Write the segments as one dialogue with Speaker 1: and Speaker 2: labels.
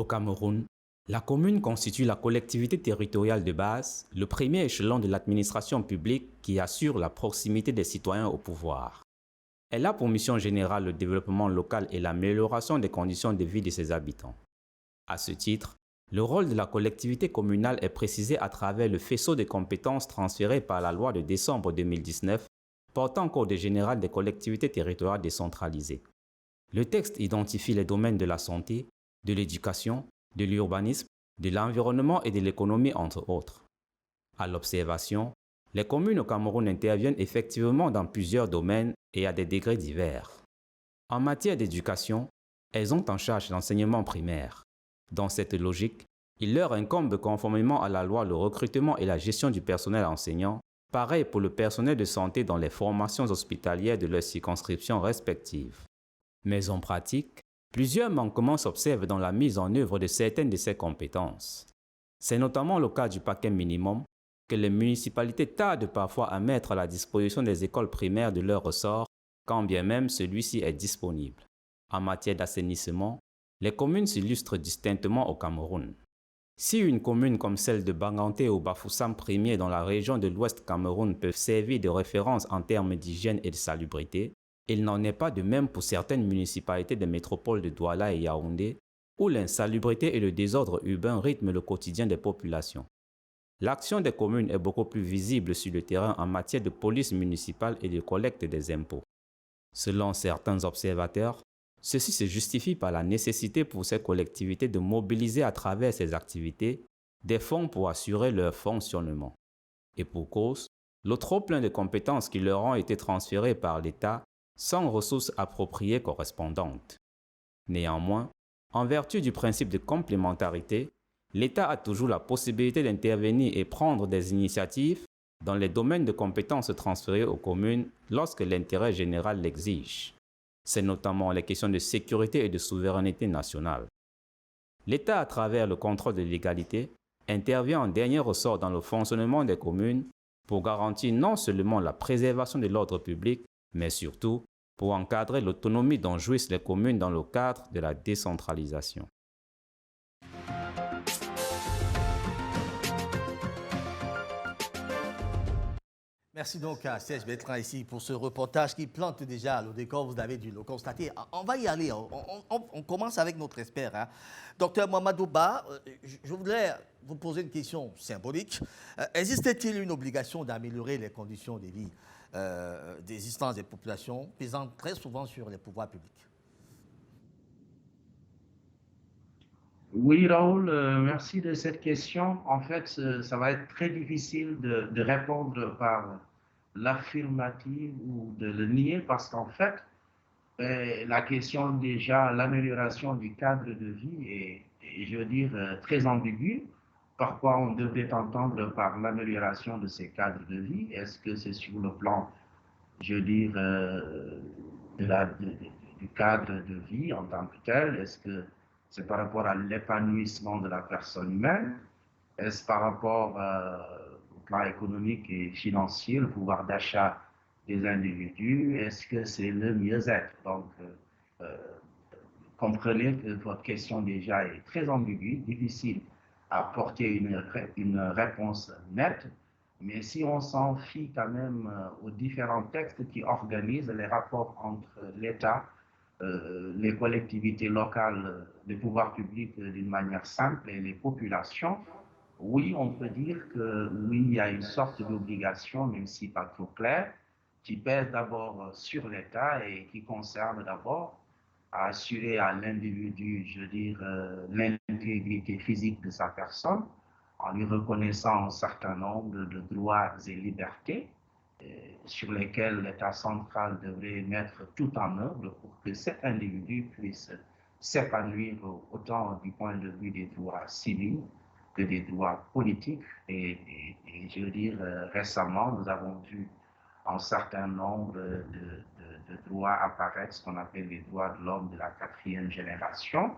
Speaker 1: Au Cameroun, la commune constitue la collectivité territoriale de base, le premier échelon de l'administration publique qui assure la proximité des citoyens au pouvoir. Elle a pour mission générale le développement local et l'amélioration des conditions de vie de ses habitants. À ce titre, le rôle de la collectivité communale est précisé à travers le faisceau de compétences transférées par la loi de décembre 2019 portant Code général des collectivités territoriales décentralisées. Le texte identifie les domaines de la santé, de l'éducation, de l'urbanisme, de l'environnement et de l'économie entre autres. À l'observation, les communes au Cameroun interviennent effectivement dans plusieurs domaines et à des degrés divers. En matière d'éducation, elles ont en charge l'enseignement primaire. Dans cette logique, il leur incombe conformément à la loi le recrutement et la gestion du personnel enseignant, pareil pour le personnel de santé dans les formations hospitalières de leurs circonscriptions respectives. Mais en pratique, plusieurs manquements s'observent dans la mise en œuvre de certaines de ces compétences. C'est notamment le cas du paquet minimum que les municipalités tardent parfois à mettre à la disposition des écoles primaires de leur ressort, quand bien même celui-ci est disponible. En matière d'assainissement, les communes s'illustrent distinctement au Cameroun. Si une commune comme celle de Banganté ou Bafoussam Premier dans la région de l'Ouest Cameroun peuvent servir de référence en termes d'hygiène et de salubrité, il n'en est pas de même pour certaines municipalités des métropoles de Douala et Yaoundé, où l'insalubrité et le désordre urbain rythment le quotidien des populations. L'action des communes est beaucoup plus visible sur le terrain en matière de police municipale et de collecte des impôts. Selon certains observateurs, ceci se justifie par la nécessité pour ces collectivités de mobiliser à travers ces activités des fonds pour assurer leur fonctionnement. Et pour cause, le trop-plein de compétences qui leur ont été transférées par l'État sans ressources appropriées correspondantes. Néanmoins, en vertu du principe de complémentarité, l'État a toujours la possibilité d'intervenir et prendre des initiatives dans les domaines de compétences transférées aux communes lorsque l'intérêt général l'exige. C'est notamment les questions de sécurité et de souveraineté nationale. L'État, à travers le contrôle de légalité, intervient en dernier ressort dans le fonctionnement des communes pour garantir non seulement la préservation de l'ordre public, mais surtout pour encadrer l'autonomie dont jouissent les communes dans le cadre de la décentralisation.
Speaker 2: Merci donc à Serge Bertrand ici pour ce reportage qui plante déjà le décor, vous avez dû le constater. On va y aller, on commence avec notre expert. Hein. Docteur Mamadou Ba, je voudrais vous poser une question symbolique. Existe-t-il une obligation d'améliorer les conditions de vie d'existence des populations, pesant très souvent sur les pouvoirs publics?
Speaker 3: Oui, Raoul, merci de cette question. En fait, ça va être très difficile de répondre par l'affirmative ou de le nier parce qu'en fait, la question déjà, l'amélioration du cadre de vie est, je veux dire, très ambiguë. Parfois, on devrait entendre par l'amélioration de ces cadres de vie. Est-ce que c'est sur le plan, je veux dire, du cadre de vie en tant que tel? Est-ce que c'est par rapport à l'épanouissement de la personne humaine? Est-ce par rapport au plan économique et financier, le pouvoir d'achat des individus? Est-ce que c'est le mieux-être? Donc, euh, comprenez que votre question déjà est très ambiguë, difficile à apporter une réponse nette, mais si on s'en fie quand même aux différents textes qui organisent les rapports entre l'État, les collectivités locales, les pouvoirs publics d'une manière simple et les populations, oui, on peut dire que oui, il y a une sorte d'obligation, même si pas trop claire, qui pèse d'abord sur l'État et qui concerne d'abord à assurer à l'individu, je veux dire, l'intégrité physique de sa personne, en lui reconnaissant un certain nombre de droits et libertés sur lesquels l'État central devrait mettre tout en œuvre pour que cet individu puisse s'épanouir autant du point de vue des droits civils que des droits politiques. Et je veux dire, récemment, nous avons vu un certain nombre de droits apparaître, ce qu'on appelle les droits de l'homme de la quatrième génération,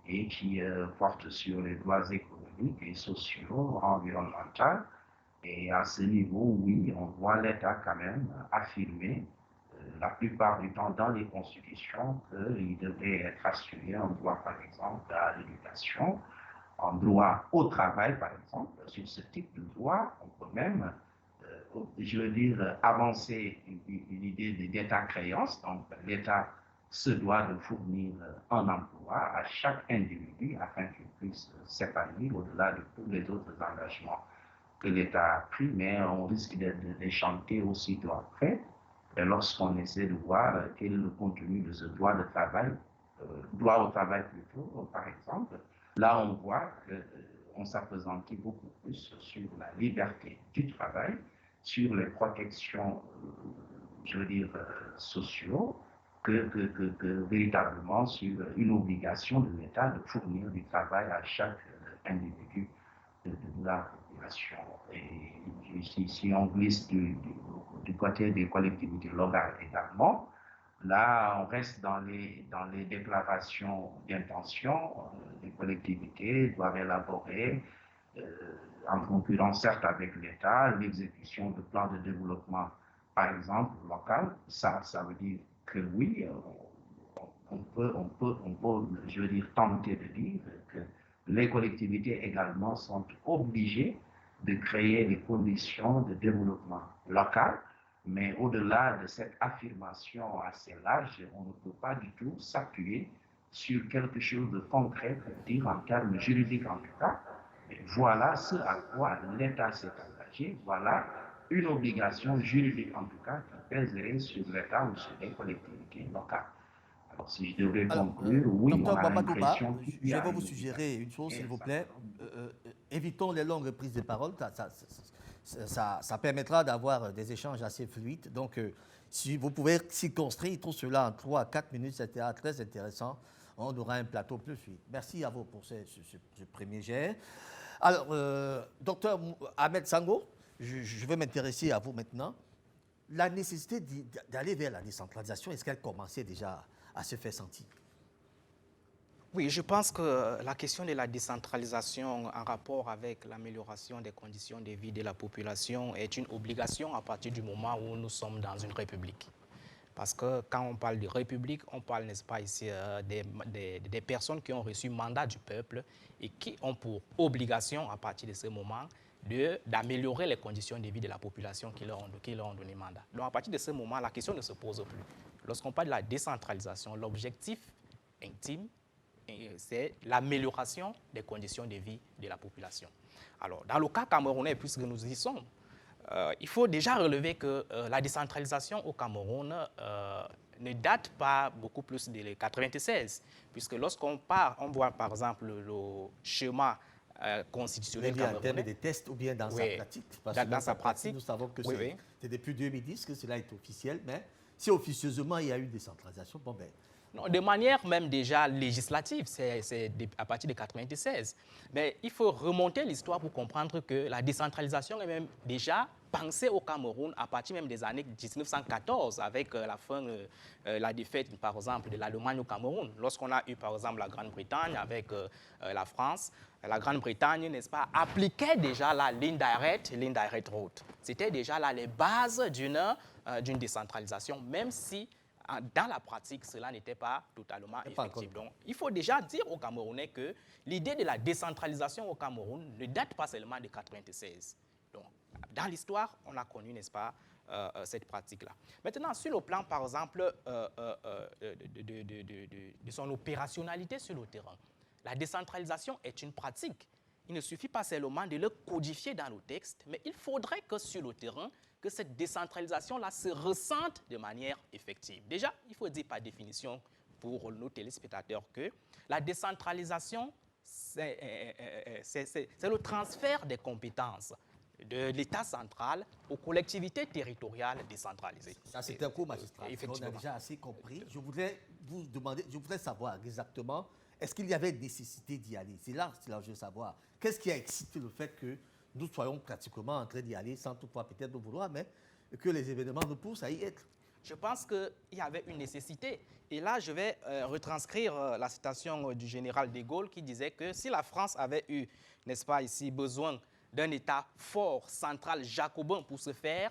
Speaker 3: et qui portent sur les droits économiques et sociaux, environnementaux. Et à ce niveau, oui, on voit l'État quand même affirmer la plupart du temps dans les constitutions qu'il devait être assuré un droit, par exemple, à l'éducation, un droit au travail, par exemple. Sur ce type de droit, on peut même, je veux dire, avancer une idée d'État-créance. Donc, l'État se doit de fournir un emploi à chaque individu afin qu'il puisse s'épanouir au-delà de tous les autres engagements que l'État a pris, mais on risque de chanter aussitôt après. Et lorsqu'on essaie de voir quel est le contenu de ce droit de travail, droit au travail plutôt, par exemple, là on voit qu'on s'appesantit beaucoup plus sur la liberté du travail, sur les protections, je veux dire, sociaux, que véritablement sur une obligation de l'État de fournir du travail à chaque individu de la population. Et si on glisse du côté des collectivités locales également, là, on reste dans les déclarations d'intention. Les collectivités doivent élaborer, en concurrence certes avec l'État, l'exécution de plans de développement, par exemple, local. Ça veut dire que oui, on peut, je veux dire, tenter de dire que les collectivités également sont obligées de créer des conditions de développement local, mais au-delà de cette affirmation assez large, on ne peut pas du tout s'appuyer sur quelque chose de concret pour dire en termes juridiques en tout cas, et voilà ce à quoi l'État s'est engagé, voilà une obligation juridique en tout cas qui pèserait sur l'État ou sur les collectivités locales. Alors, si je devrais conclure, oui, on
Speaker 2: Docteur
Speaker 3: a
Speaker 2: Mamadouba,
Speaker 3: l'impression qu'il y
Speaker 2: je
Speaker 3: a
Speaker 2: vais vous suggérer une chose, s'il vous plaît. Évitons les longues prises de parole. Ça permettra d'avoir des échanges assez fluides. Donc, si vous pouvez circonscrire tout cela en 3 à 4 minutes, c'était très intéressant. On aura un plateau plus fluide. Merci à vous pour ce premier jet. Alors, docteur Ahmed Sango, je vais m'intéresser à vous maintenant. La nécessité d'aller vers la décentralisation, est-ce qu'elle commençait déjà à se faire sentir?
Speaker 4: Oui, je pense que la question de la décentralisation en rapport avec l'amélioration des conditions de vie de la population est une obligation à partir du moment où nous sommes dans une république. Parce que quand on parle de république, on parle, n'est-ce pas, ici des personnes qui ont reçu mandat du peuple et qui ont pour obligation, à partir de ce moment, d'améliorer les conditions de vie de la population qui leur ont donné mandat. Donc à partir de ce moment, la question ne se pose plus. Lorsqu'on parle de la décentralisation, l'objectif intime, c'est l'amélioration des conditions de vie de la population. Alors, dans le cas camerounais, puisque nous y sommes, il faut déjà relever que la décentralisation au Cameroun ne date pas beaucoup plus de 1996, puisque lorsqu'on on voit par exemple le schéma constitutionnel camerounais.
Speaker 2: En termes de tests ou bien dans sa pratique?
Speaker 4: Parce que dans sa pratique,
Speaker 2: nous savons que c'est depuis 2010 que cela est officiel, mais si officieusement il y a eu décentralisation, bon ben...
Speaker 4: Non, de manière même déjà législative, c'est à partir de 1996. Mais il faut remonter l'histoire pour comprendre que la décentralisation est même déjà pensée au Cameroun à partir même des années 1914, avec la défaite, par exemple, de l'Allemagne au Cameroun. Lorsqu'on a eu, par exemple, la Grande-Bretagne avec la France, la Grande-Bretagne, n'est-ce pas, appliquait déjà la ligne direct route. C'était déjà là les bases d'une décentralisation, même si dans la pratique, cela n'était pas totalement effectif. Donc, il faut déjà dire aux Camerounais que l'idée de la décentralisation au Cameroun ne date pas seulement de 1996. Donc, dans l'histoire, on a connu, n'est-ce pas, cette pratique-là. Maintenant, sur le plan, par exemple, de son opérationnalité sur le terrain, la décentralisation est une pratique. Il ne suffit pas seulement de le codifier dans le texte, mais il faudrait que sur le terrain, que cette décentralisation-là se ressente de manière effective. Déjà, il faut dire par définition pour nos téléspectateurs que la décentralisation, c'est le transfert des compétences de l'État central aux collectivités territoriales décentralisées.
Speaker 2: Ça, c'est un cours magistral. On a déjà assez compris. Je voudrais vous demander, je voudrais savoir exactement, est-ce qu'il y avait nécessité d'y aller? C'est là que je veux savoir. Qu'est-ce qui a excité le fait que nous soyons pratiquement en train d'y aller sans toutefois peut-être le vouloir, mais que les événements nous poussent à y être?
Speaker 4: Je pense qu'il y avait une nécessité. Et là, je vais retranscrire la citation du général de Gaulle qui disait que si la France avait eu, n'est-ce pas ici, besoin d'un État fort, central, jacobin pour se faire,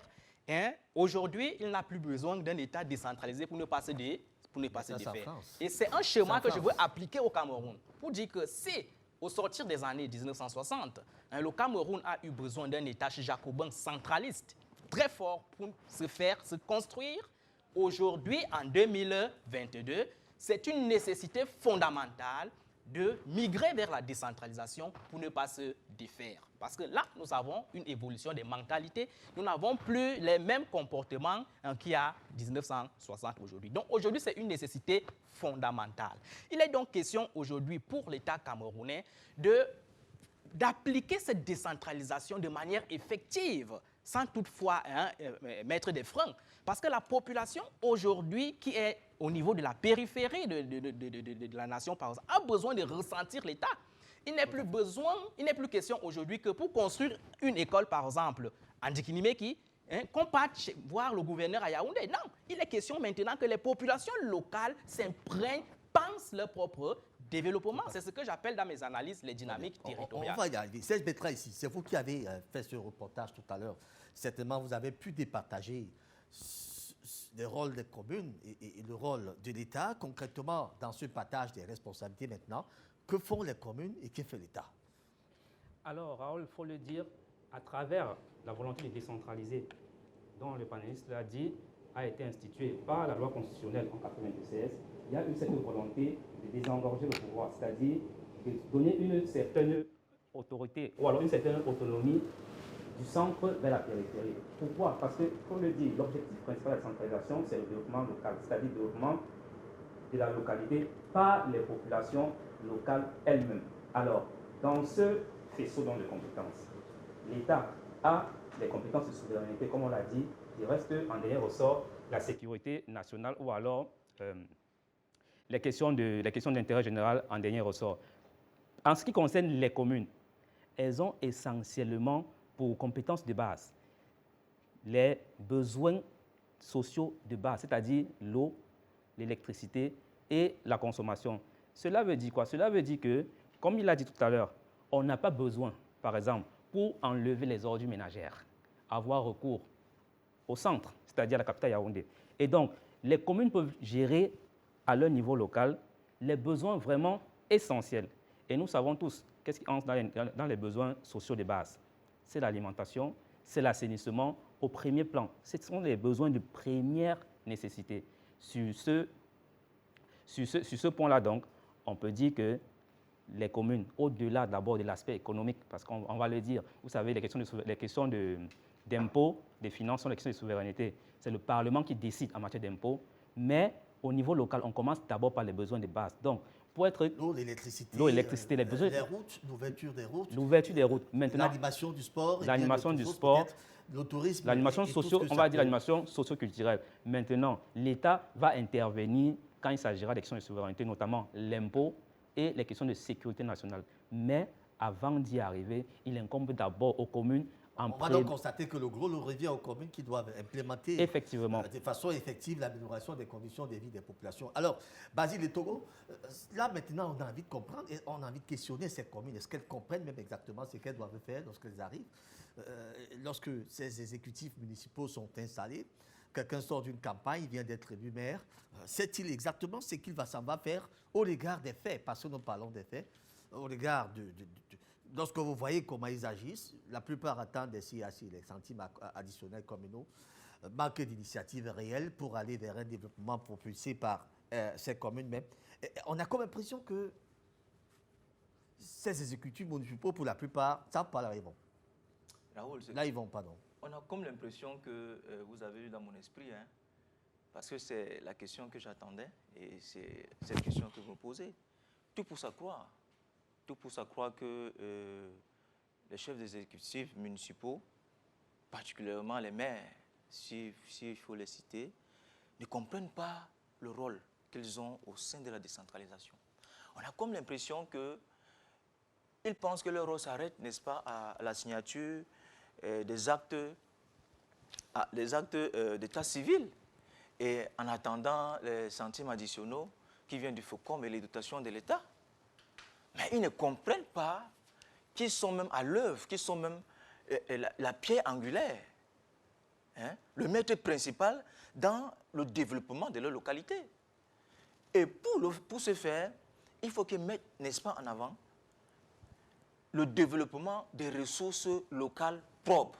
Speaker 4: Aujourd'hui, il n'a plus besoin d'un État décentralisé pour ne pas se défaire.
Speaker 2: France.
Speaker 4: Et c'est un schéma que je veux appliquer au Cameroun pour dire que si, au sortir des années 1960, le Cameroun a eu besoin d'un État jacobin centraliste très fort pour se construire, aujourd'hui, en 2022, c'est une nécessité fondamentale de migrer vers la décentralisation pour ne pas se défaire. Parce que là, nous avons une évolution des mentalités. Nous n'avons plus les mêmes comportements qu'il y a 1960 aujourd'hui. Donc aujourd'hui, c'est une nécessité fondamentale. Il est donc question aujourd'hui pour l'État camerounais d'appliquer cette décentralisation de manière effective, sans toutefois mettre des freins. Parce que la population aujourd'hui qui est au niveau de la périphérie de la nation, par exemple, a besoin de ressentir l'État. Il n'est plus question aujourd'hui que pour construire une école, par exemple, en Djikinimeki, qu'on parte voir le gouverneur à Yaoundé. Non, il est question maintenant que les populations locales s'imprègnent, pensent leur propre développement. C'est ce que j'appelle dans mes analyses les dynamiques territoriales.
Speaker 2: On va y arriver. Serge Bertrand ici, c'est vous qui avez fait ce reportage tout à l'heure. Certainement, vous avez pu départager le rôle des communes et le rôle de l'État. Concrètement, dans ce partage des responsabilités maintenant, que font les communes et que fait l'État?
Speaker 1: Alors, Raoul, il faut le dire, à travers la volonté de décentraliser, dont le panéliste l'a dit, a été instituée par la loi constitutionnelle en 1996, il y a eu cette volonté de désengorger le pouvoir, c'est-à-dire de donner une certaine autorité ou alors une certaine autonomie du centre vers la périphérie. Pourquoi? Parce que, comme le dit, l'objectif principal de la centralisation, c'est le développement local, c'est-à-dire le développement de la localité par les populations locales elles-mêmes. Alors, dans ce faisceau de compétences, l'État a des compétences de souveraineté, comme on l'a dit, il reste en dernier ressort la sécurité nationale ou alors les questions d'intérêt général en dernier ressort. En ce qui concerne les communes, elles ont essentiellement pour compétences de base les besoins sociaux de base, c'est-à-dire l'eau, l'électricité et la consommation. Cela veut dire quoi? Cela veut dire que, comme il a dit tout à l'heure, on n'a pas besoin, par exemple, pour enlever les ordures ménagères, avoir recours au centre, c'est-à-dire la capitale Yaoundé. Et donc, les communes peuvent gérer à leur niveau local les besoins vraiment essentiels. Et nous savons tous qu'est-ce qui entre dans les besoins sociaux de base. C'est l'alimentation, c'est l'assainissement au premier plan. Ce sont les besoins de première nécessité. Sur ce point-là, donc, on peut dire que les communes, au-delà d'abord de l'aspect économique, parce qu'on va le dire, vous savez, les questions d'impôts, des finances sont les questions de souveraineté. C'est le Parlement qui décide en matière d'impôts, mais au niveau local, on commence d'abord par les besoins de base. Donc, pour être
Speaker 2: l'eau, l'électricité,
Speaker 1: les besoins,
Speaker 2: les routes, l'ouverture des routes,
Speaker 1: maintenant,
Speaker 2: l'animation du sport,
Speaker 1: le tourisme, l'animation l'animation socio-culturelle. Maintenant, l'État va intervenir quand il s'agira des questions de souveraineté, notamment l'impôt et les questions de sécurité nationale. Mais avant d'y arriver, il incombe d'abord aux communes.
Speaker 2: On va donc constater que le gros revient aux communes qui doivent implémenter de façon effective l'amélioration des conditions de vie des populations. Alors, Basile et Togo, là maintenant on a envie de comprendre et on a envie de questionner ces communes. Est-ce qu'elles comprennent même exactement ce qu'elles doivent faire lorsqu'elles arrivent? Lorsque ces exécutifs municipaux sont installés, quelqu'un sort d'une campagne, vient d'être élu maire, sait-il exactement ce qu'il s'en va faire au regard des faits? Parce que nous parlons des faits, au regard lorsque vous voyez comment ils agissent, la plupart attendent des CAC, les centimes additionnels communaux, manque d'initiatives réelles pour aller vers un développement propulsé par ces communes même. Et on a comme l'impression que ces exécutifs municipaux, pour la plupart, savent pas là ils vont.
Speaker 5: Raoul,
Speaker 2: là, ils vont, pardon.
Speaker 5: On a comme l'impression que vous avez eu dans mon esprit, hein, parce que c'est la question que j'attendais et c'est cette question que vous me posez. Tout pour ça croire. Tout pour ça croire que les chefs des exécutifs municipaux, particulièrement les maires, s'il faut les citer, ne comprennent pas le rôle qu'ils ont au sein de la décentralisation. On a comme l'impression qu'ils pensent que leur rôle s'arrête, n'est-ce pas, à la signature des actes d'état civil et en attendant les centimes additionnels qui viennent du FOCOM et les dotations de l'État. Mais ils ne comprennent pas qu'ils sont même à l'œuvre, qu'ils sont même la pierre angulaire le maître principal dans le développement de leur localité. Et pour ce faire, il faut qu'ils mettent, n'est-ce pas, en avant le développement des ressources locales propres.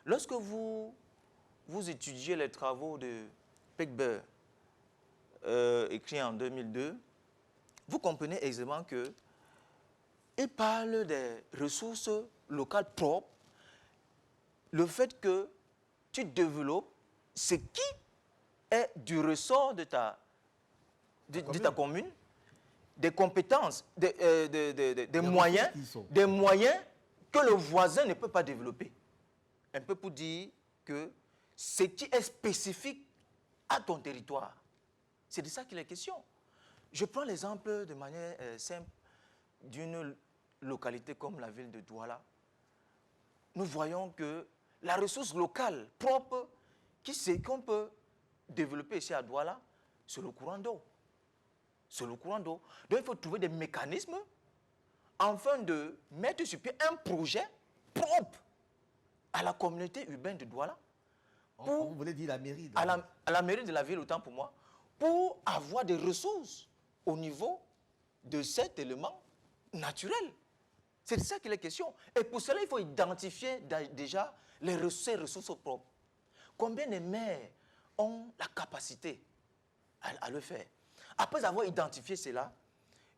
Speaker 5: Lorsque vous étudiez les travaux de Pegber, écrits en 2002, vous comprenez aisément qu'il parle des ressources locales propres, le fait que tu développes ce qui est du ressort de ta commune, des compétences, des moyens que le voisin ne peut pas développer. Un peu pour dire que ce qui est spécifique à ton territoire. C'est de ça qu'il est question. Je prends l'exemple de manière simple d'une localité comme la ville de Douala. Nous voyons que la ressource locale propre qu'on peut développer ici à Douala, c'est le courant d'eau. C'est le courant d'eau. Donc il faut trouver des mécanismes afin de mettre sur pied un projet propre à la communauté urbaine de Douala.
Speaker 2: Vous voulez dire la mairie
Speaker 5: à la mairie de la ville, autant pour moi, pour avoir des ressources au niveau de cet élément naturel. C'est de ça qu'il est question. Et pour cela, il faut identifier déjà ces ressources propres. Combien de maires ont la capacité à le faire? Après avoir identifié cela,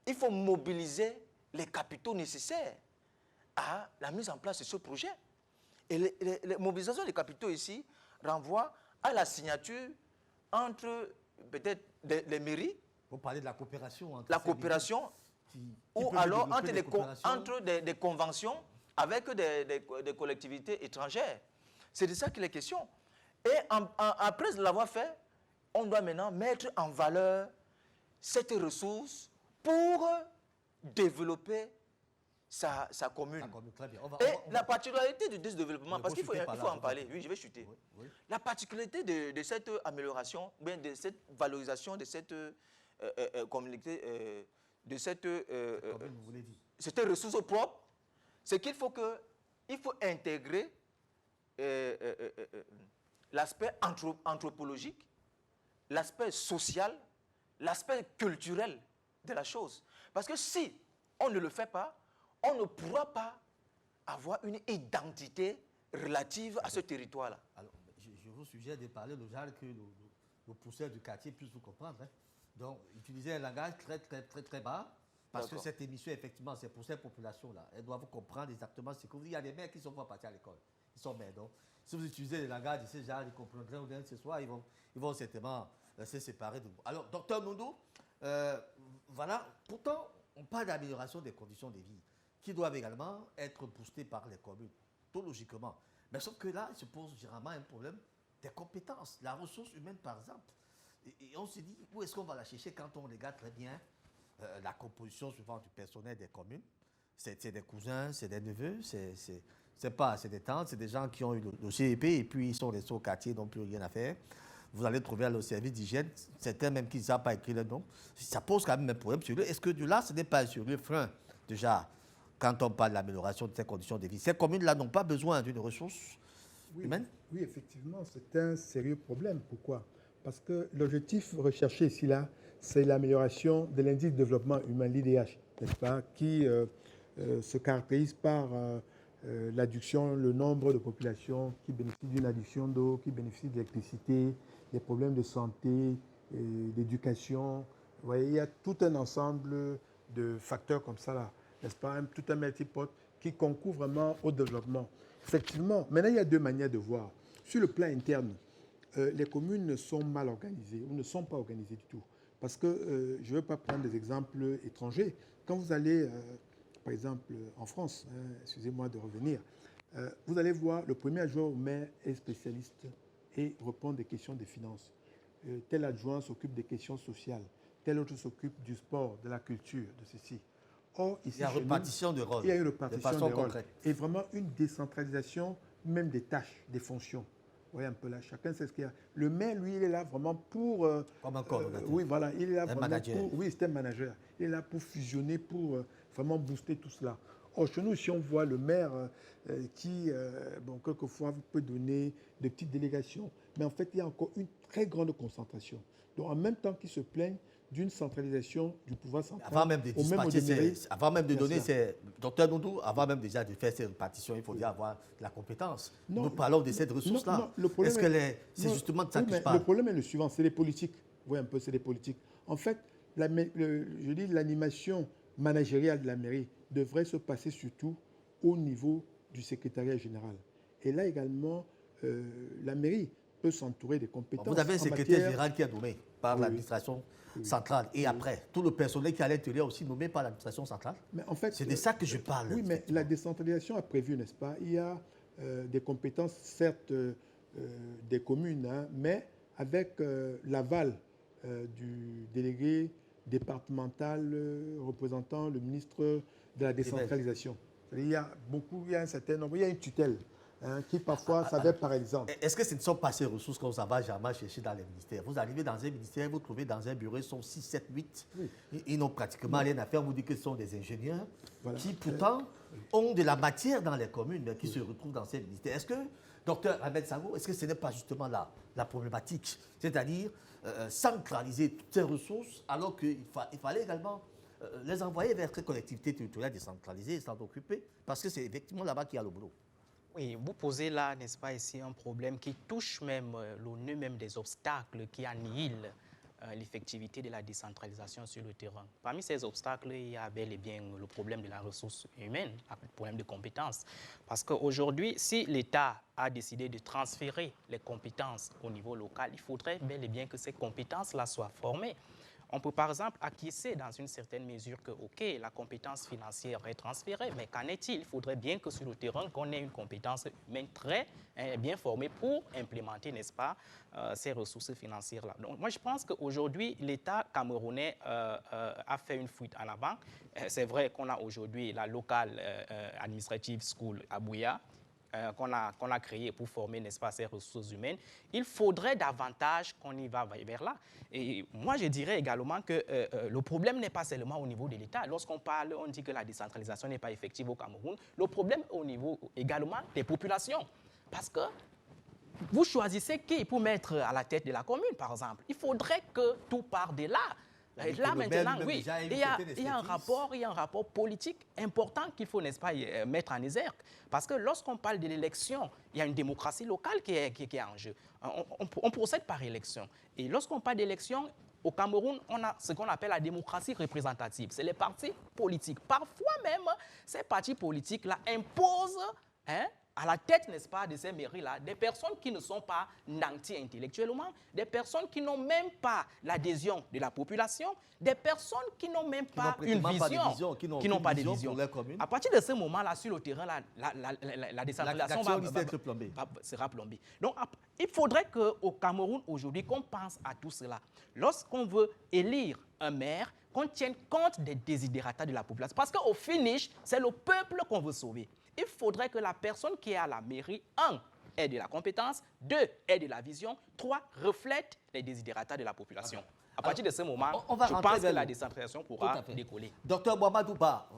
Speaker 5: il faut mobiliser les capitaux nécessaires à la mise en place de ce projet. Et la mobilisation des capitaux ici renvoie à la signature entre peut-être les mairies.
Speaker 2: Vous parlez de la coopération.
Speaker 5: La coopération, ou alors entre des conventions avec des collectivités étrangères. C'est de ça qu'il est question. Et après l'avoir fait, on doit maintenant mettre en valeur cette ressource pour développer sa commune.
Speaker 2: Très bien.
Speaker 5: La particularité de ce développement, parce qu'il faut en parler, oui, je vais chuter. Oui. La particularité de cette amélioration, bien de cette valorisation de cette communauté, de cette ressource propre, c'est qu'il faut intégrer l'aspect anthropologique, l'aspect social, l'aspect culturel de la chose. Parce que si on ne le fait pas, on ne pourra pas avoir une identité relative à ce territoire-là.
Speaker 2: Alors, je vous suggère de parler le genre que le pousseur du quartier puisse vous comprendre. Hein. Donc, utiliser un langage très bas, parce que cette émission, effectivement, c'est pour cette population-là. Elles doivent comprendre exactement ce que vous dites. Il y a des mères qui ne sont pas partis à l'école. Ils sont mères. Donc, si vous utilisez le langage de ce genre, ils comprendront ce soir, ils vont certainement se séparer de vous. Alors, docteur Noundou, voilà, pourtant, on parle d'amélioration des conditions de vie qui doivent également être boostées par les communes, tout logiquement. Mais sauf que là, il se pose généralement un problème des compétences, la ressource humaine par exemple. Et on se dit, où est-ce qu'on va la chercher quand on regarde très bien la composition souvent du personnel des communes? C'est des cousins, c'est des neveux, c'est des tantes, c'est des gens qui ont eu le CEP et puis ils sont restés au quartier, n'ont plus rien à faire. Vous allez trouver le service d'hygiène, certains même qui ne savent pas écrire le nom. Ça pose quand même un problème sur eux. Est-ce que de là, ce n'est pas sur le frein, déjà, quand on parle de l'amélioration de ces conditions de vie? Ces communes-là n'ont pas besoin d'une ressource humaine?
Speaker 6: Oui, effectivement, c'est un sérieux problème. Pourquoi? Parce que l'objectif recherché ici, là, c'est l'amélioration de l'indice de développement humain, l'IDH, n'est-ce pas, qui se caractérise par l'adduction, le nombre de populations qui bénéficient d'une adduction d'eau, qui bénéficient d'électricité, des problèmes de santé, d'éducation. Vous voyez, il y a tout un ensemble de facteurs comme ça, là, n'est-ce pas, tout un multipote qui concourt vraiment au développement. Effectivement, maintenant, il y a deux manières de voir. Sur le plan interne, les communes sont mal organisées ou ne sont pas organisées du tout. Parce que je ne veux pas prendre des exemples étrangers. Quand vous allez, par exemple, en France, excusez-moi de revenir, vous allez voir le premier adjoint au maire est spécialiste et répond des questions de finances. Tel adjoint s'occupe des questions sociales. Tel autre s'occupe du sport, de la culture, de ceci. Or, ici,
Speaker 2: il y a répartition de rôles.
Speaker 6: Il y a une répartition de rôles.
Speaker 2: Concrète.
Speaker 6: Et vraiment une décentralisation même des tâches, des fonctions. Vous voyez un peu là, chacun sait ce qu'il y a. Le maire, lui, il est là vraiment pour...
Speaker 2: Comme un coordonnateur.
Speaker 6: Oui, voilà, il est là
Speaker 2: un
Speaker 6: vraiment
Speaker 2: manager.
Speaker 6: Oui, c'est un manager. Il est là pour fusionner, pour vraiment booster tout cela. Or, chez nous, si on voit le maire qui, bon, quelquefois, vous peut donner de petites délégations, mais en fait, il y a encore une très grande concentration. Donc, en même temps qu'ils se plaignent d'une centralisation du pouvoir central,
Speaker 2: Avant même de
Speaker 6: au même
Speaker 2: dispatcher,
Speaker 6: de mairie,
Speaker 2: avant même de
Speaker 6: il y a
Speaker 2: donner
Speaker 6: cela.
Speaker 2: docteur Noudou, avant même déjà de faire ces répartitions, il faut déjà avoir de la compétence.
Speaker 6: Non,
Speaker 2: Nous parlons de cette ressource-là.
Speaker 6: non, le problème
Speaker 2: Est-ce que c'est
Speaker 6: non,
Speaker 2: justement de ça
Speaker 6: oui,
Speaker 2: que
Speaker 6: mais
Speaker 2: je parle?
Speaker 6: le problème est le suivant, c'est les politiques. Vous voyez un peu, c'est les politiques. En fait, je dis l'animation managériale de la mairie devrait se passer surtout au niveau du secrétariat général. Et là également, la mairie peut s'entourer des compétences.
Speaker 2: Vous avez un
Speaker 6: en
Speaker 2: secrétaire
Speaker 6: matière-
Speaker 2: général qui est nommé par
Speaker 6: Oui,
Speaker 2: l'administration centrale. Et après, tout le personnel qui est à l'intérieur aussi nommé par l'administration centrale.
Speaker 6: Mais en fait,
Speaker 2: C'est de ça que je parle.
Speaker 6: Oui, mais la décentralisation a prévu, n'est-ce pas? Il y a des compétences, certes, des communes, hein, mais avec l'aval du délégué départemental représentant le ministre de la décentralisation. Il y a il y a un certain nombre, il y a une tutelle hein, qui parfois savait par exemple.
Speaker 2: Est-ce que ce ne sont pas ces ressources qu'on s'en va jamais chercher dans les ministères? Vous arrivez dans un ministère, vous trouvez dans un bureau, ils sont 6, 7, 8.
Speaker 6: Oui.
Speaker 2: Ils n'ont pratiquement rien à faire. On vous dit que ce sont des ingénieurs
Speaker 6: Voilà.
Speaker 2: qui pourtant ont de la matière dans les communes qui se retrouvent dans ces ministères. Est-ce que, docteur Ahmed Sango, est-ce que ce n'est pas justement la problématique? C'est-à-dire centraliser toutes ces ressources alors qu'il fallait également les envoyer vers ces collectivités territoriales décentralisées et s'en occuper, parce que c'est effectivement là-bas qu'il y a le boulot.
Speaker 4: Oui, vous posez là, n'est-ce pas, ici un problème qui touche même le nœud même des obstacles qui annihilent l'effectivité de la décentralisation sur le terrain. Parmi ces obstacles, il y a bel et bien le problème de la ressource humaine, le problème de compétences. Parce qu'aujourd'hui, si l'État a décidé de transférer les compétences au niveau local, il faudrait bel et bien que ces compétences-là soient formées. On peut par exemple acquiescer dans une certaine mesure que, OK, la compétence financière est transférée, mais qu'en est-il? Il faudrait bien que sur le terrain, qu'on ait une compétence humaine très bien formée pour implémenter, n'est-ce pas, ces ressources financières-là. Donc moi, je pense qu'aujourd'hui, l'État camerounais a fait une fuite en avant. C'est vrai qu'on a aujourd'hui la Local Administrative School à Bouya, qu'on a créé pour former, n'est-ce pas, ces ressources humaines. Il faudrait davantage qu'on y va vers là. Et moi, je dirais également que le problème n'est pas seulement au niveau de l'État. Lorsqu'on parle, on dit que la décentralisation n'est pas effective au Cameroun. Le problème est au niveau également des populations. Parce que vous choisissez qui pour mettre à la tête de la commune, par exemple. Il faudrait que tout parte de là. Et là, maintenant, oui, il y a un rapport politique important qu'il faut, n'est-ce pas, mettre en exergue. Parce que lorsqu'on parle de l'élection, il y a une démocratie locale qui est en jeu. On procède par élection. Et lorsqu'on parle d'élection, au Cameroun, on a ce qu'on appelle la démocratie représentative. C'est les partis politiques. Parfois même, ces partis politiques-là imposent à la tête, n'est-ce pas, de ces mairies-là, des personnes qui ne sont pas nantis intellectuellement, des personnes qui n'ont même pas l'adhésion de la population, des personnes qui n'ont même pas une vision, qui n'ont pas de vision. À partir de ce moment-là, sur le terrain, la décentralisation sera plombée. Donc, il faudrait qu'au Cameroun, aujourd'hui, qu'on pense à tout cela. Lorsqu'on veut élire un maire, qu'on tienne compte des désidérata de la population. Parce qu'au finish, c'est le peuple qu'on veut sauver. Il faudrait que la personne qui est à la mairie, 1, ait de la compétence, 2, ait de la vision, 3, reflète les désidérata de la population. À partir de ce moment, je pense que la décentralisation pourra décoller.
Speaker 2: Docteur Mohamadou Ba,